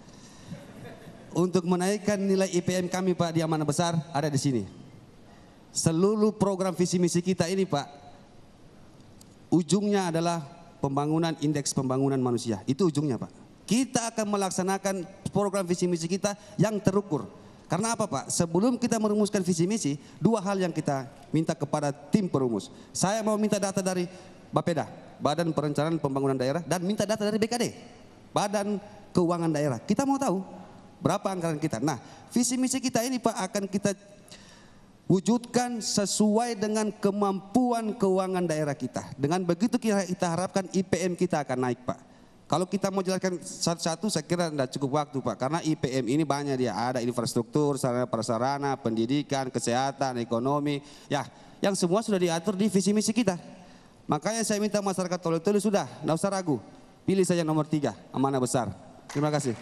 S9: Untuk menaikkan nilai IPM kami Pak di Amanah Besar ada di sini. Seluruh program visi misi kita ini Pak, ujungnya adalah pembangunan indeks pembangunan manusia. Itu ujungnya Pak. Kita akan melaksanakan program visi misi kita yang terukur. Karena apa Pak? Sebelum kita merumuskan visi misi, 2 hal yang kita minta kepada tim perumus. Saya mau minta data dari Bapeda, Badan Perencanaan Pembangunan Daerah, dan minta data dari BKD, Badan Keuangan Daerah. Kita mau tahu berapa anggaran kita. Nah, visi misi kita ini Pak akan kita wujudkan sesuai dengan kemampuan keuangan daerah kita. Dengan begitu kita harapkan IPM kita akan naik Pak. Kalau kita mau jelaskan satu-satu saya kira tidak cukup waktu Pak. Karena IPM ini banyak dia. Ada infrastruktur, sarana prasarana, pendidikan, kesehatan, ekonomi. Ya, yang semua sudah diatur di visi misi kita. Makanya saya minta masyarakat Toli-Toli sudah, tidak usah ragu. Pilih saja nomor 3, Amanah Besar. Terima kasih.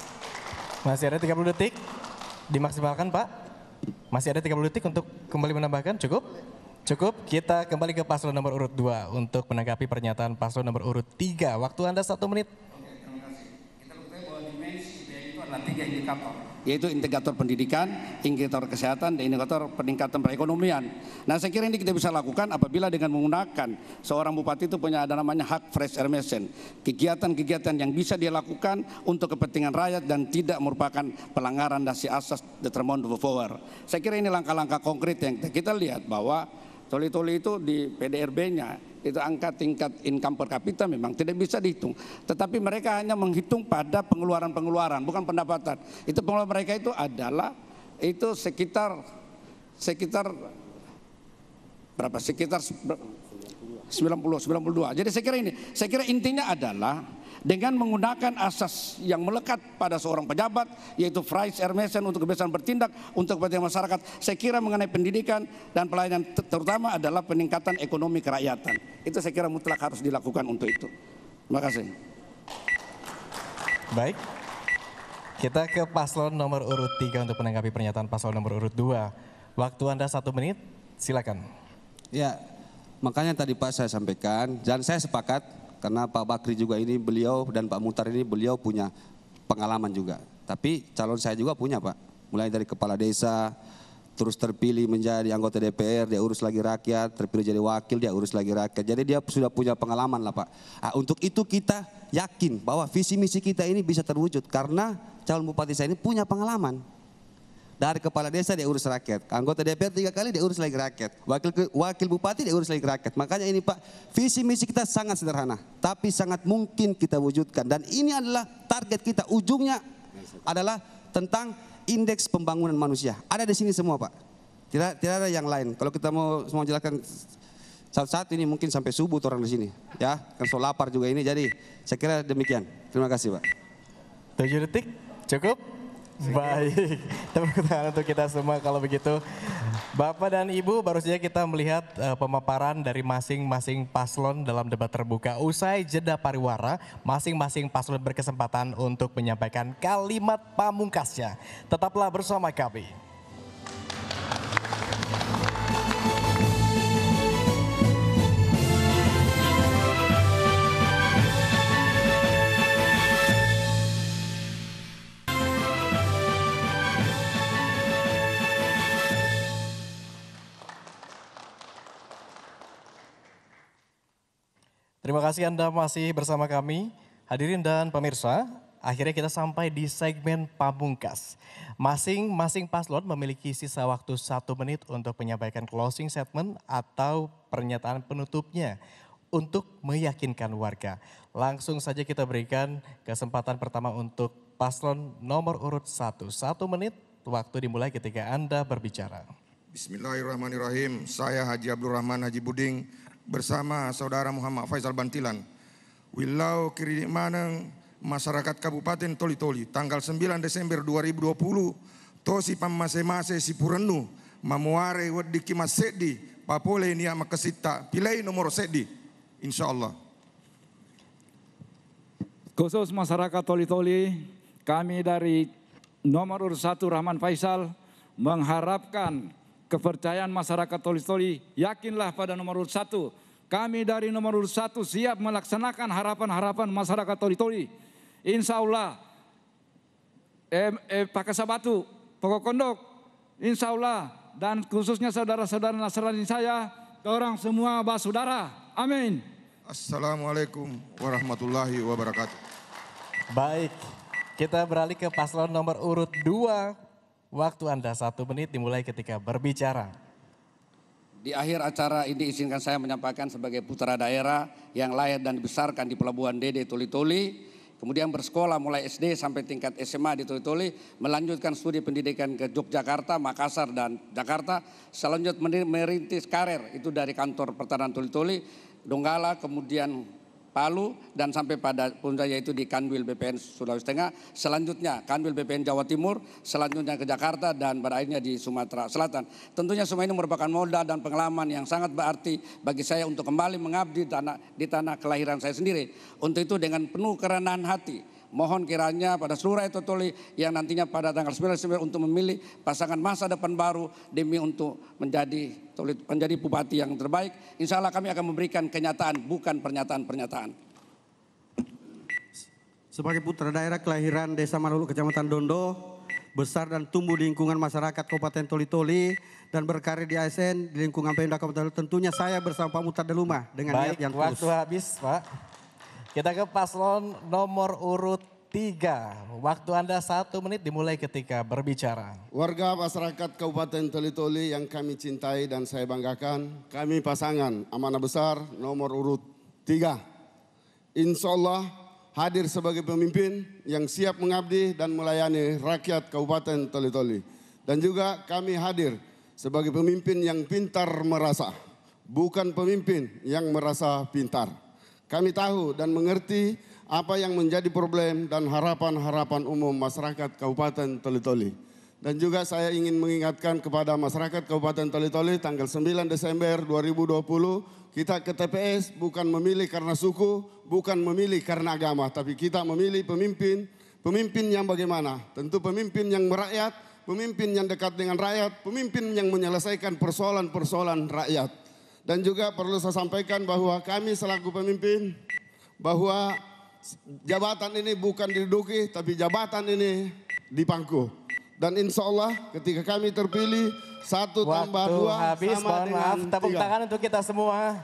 S2: Masih ada 30 detik. Dimaksimalkan Pak. Masih ada 30 detik untuk kembali menambahkan, cukup? Cukup, kita kembali ke paslon nomor urut 2 untuk menanggapi pernyataan paslon nomor urut 3. Waktu Anda 1 menit.
S6: Oke, terima kasih. Kita ketahui bahwa dimensi IPA itu adalah 3 indikator, yaitu indikator pendidikan, indikator kesehatan, dan indikator peningkatan perekonomian. Nah, saya kira ini kita bisa lakukan apabila dengan menggunakan seorang bupati itu punya ada namanya hak fresh air mission, kegiatan-kegiatan yang bisa dia lakukan untuk kepentingan rakyat dan tidak merupakan pelanggaran dasar asas determinant of power. Saya kira ini langkah-langkah konkret yang kita lihat bahwa Toli-Toli itu di PDRB-nya itu angka tingkat income per kapita memang tidak bisa dihitung, tetapi mereka hanya menghitung pada pengeluaran-pengeluaran, bukan pendapatan. Itu pengeluaran mereka itu adalah itu sekitar berapa? Sekitar 92. Jadi saya kira intinya adalah dengan menggunakan asas yang melekat pada seorang pejabat, yaitu fresh air mission untuk kebebasan bertindak untuk kepentingan masyarakat. Saya kira mengenai pendidikan dan pelayanan terutama adalah peningkatan ekonomi kerakyatan. Itu saya kira mutlak harus dilakukan untuk itu. Terima kasih.
S2: Baik, kita ke paslon nomor urut 3 untuk menanggapi pernyataan paslon nomor urut 2. Waktu Anda 1 menit, silakan.
S9: Ya, makanya tadi Pak saya sampaikan, dan saya sepakat karena Pak Bakri juga ini beliau dan Pak Muhtar ini beliau punya pengalaman juga. Tapi calon saya juga punya Pak, mulai dari kepala desa, terus terpilih menjadi anggota DPR, dia urus lagi rakyat, terpilih jadi wakil, dia urus lagi rakyat. Jadi dia sudah punya pengalaman lah Pak. Nah, untuk itu kita yakin bahwa visi misi kita ini bisa terwujud karena calon bupati saya ini punya pengalaman. Dari kepala desa dia urus rakyat, anggota DPR 3 kali dia urus lagi rakyat, wakil bupati dia urus lagi rakyat. Makanya ini Pak, visi misi kita sangat sederhana, tapi sangat mungkin kita wujudkan. Dan ini adalah target kita, ujungnya adalah tentang indeks pembangunan manusia. Ada di sini semua Pak, tidak ada yang lain. Kalau kita mau jelaskan satu-satu ini mungkin sampai subuh orang di sini, ya kan so lapar juga ini. Jadi saya kira demikian. Terima kasih Pak.
S2: 7 detik, cukup? Baik, tepuk tangan untuk kita semua kalau begitu. Bapak dan Ibu, baru saja kita melihat pemaparan dari masing-masing paslon dalam debat terbuka. Usai jeda pariwara, masing-masing paslon berkesempatan untuk menyampaikan kalimat pamungkasnya. Tetaplah bersama kami. Terima kasih Anda masih bersama kami, hadirin dan pemirsa. Akhirnya kita sampai di segmen pamungkas. Masing-masing paslon memiliki sisa waktu 1 menit untuk menyampaikan closing statement atau pernyataan penutupnya untuk meyakinkan warga. Langsung saja kita berikan kesempatan pertama untuk paslon nomor urut 1. 1 menit, waktu dimulai ketika Anda berbicara.
S5: Bismillahirrahmanirrahim. Saya Haji Abdul Rahman Haji Buding bersama saudara Muhammad Faisal Bantilan. Wilau kiri maneng masyarakat Kabupaten Toli-Toli tanggal 9 Desember 2020 tosi pamase-mase si purenu mamuare wedi kimas sedi papole niya makasita pilai nomor sedi insyaallah.
S11: Khusus masyarakat Toli-Toli, kami dari nomor urut 1 Rahman Faisal mengharapkan kepercayaan masyarakat Toli-Toli, yakinlah pada nomor urut 1. Kami dari nomor urut 1 siap melaksanakan harapan-harapan masyarakat Toli-Toli. Insya Allah, Pak Kasabatu, Pokok Kondok, insya Allah, dan khususnya saudara-saudara Nasrani saya, orang semua bersaudara. Amin.
S5: Assalamualaikum warahmatullahi wabarakatuh.
S2: Baik, kita beralih ke paslon nomor urut 2. Waktu Anda 1 menit dimulai ketika berbicara.
S6: Di akhir acara ini izinkan saya menyampaikan sebagai putra daerah yang lahir dan dibesarkan di Pelabuhan Dede Toli-Toli, kemudian bersekolah mulai SD sampai tingkat SMA di Toli-Toli, melanjutkan studi pendidikan ke Yogyakarta, Makassar, dan Jakarta, selanjutnya merintis karir itu dari kantor pertanian Toli-Toli, Donggala, kemudian Palu, dan sampai pada puncak yaitu di Kanwil BPN Sulawesi Tengah, selanjutnya Kanwil BPN Jawa Timur, selanjutnya ke Jakarta, dan berakhirnya di Sumatera Selatan. Tentunya semua ini merupakan modal dan pengalaman yang sangat berarti bagi saya untuk kembali mengabdi di tanah kelahiran saya sendiri. Untuk itu dengan penuh kerenahan hati, Mohon kiranya pada seluruh rakyat Toli yang nantinya pada tanggal 9 Desember untuk memilih pasangan masa depan baru demi untuk menjadi bupati yang terbaik. Insya Allah kami akan memberikan kenyataan, bukan pernyataan-pernyataan.
S7: Sebagai putra daerah kelahiran Desa Malulu, Kecamatan Dondo, besar dan tumbuh di lingkungan masyarakat Kabupaten Toli-Toli dan berkarir di ASN di lingkungan Pemda Kabupaten Toli, tentunya saya bersama Pak Mutar Deluma dengan niat yang tulus.
S2: Waktu habis, Pak. Kita ke paslon nomor urut 3. Waktu Anda 1 menit dimulai ketika berbicara.
S10: Warga masyarakat Kabupaten Toli-Toli yang kami cintai dan saya banggakan, kami pasangan amanah besar nomor urut 3. Insya Allah hadir sebagai pemimpin yang siap mengabdi dan melayani rakyat Kabupaten Toli-Toli. Dan juga kami hadir sebagai pemimpin yang pintar merasa, bukan pemimpin yang merasa pintar. Kami tahu dan mengerti apa yang menjadi problem dan harapan-harapan umum masyarakat Kabupaten Toli-Toli. Dan juga saya ingin mengingatkan kepada masyarakat Kabupaten Toli-Toli tanggal 9 Desember 2020 kita ke TPS bukan memilih karena suku, bukan memilih karena agama, tapi kita memilih pemimpin yang bagaimana? Tentu pemimpin yang merakyat, pemimpin yang dekat dengan rakyat, pemimpin yang menyelesaikan persoalan-persoalan rakyat. Dan juga perlu saya sampaikan bahwa kami selaku pemimpin, bahwa jabatan ini bukan diduduki, tapi jabatan ini dipangku. Dan insya Allah ketika kami terpilih 1 tambah 2
S2: habis,
S10: sama
S2: mohon
S10: dengan
S2: maaf, tepuk
S10: 3.
S2: tangan untuk kita semua.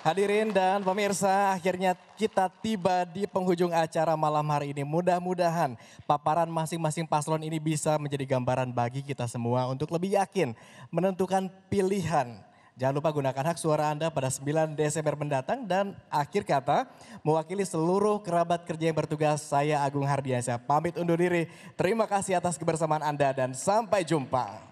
S2: Hadirin dan pemirsa, akhirnya kita tiba di penghujung acara malam hari ini. Mudah-mudahan paparan masing-masing paslon ini bisa menjadi gambaran bagi kita semua untuk lebih yakin menentukan pilihan. Jangan lupa gunakan hak suara Anda pada 9 Desember mendatang. Dan akhir kata, mewakili seluruh kerabat kerja yang bertugas, saya Agung Hardiansyah pamit undur diri. Terima kasih atas kebersamaan Anda dan sampai jumpa.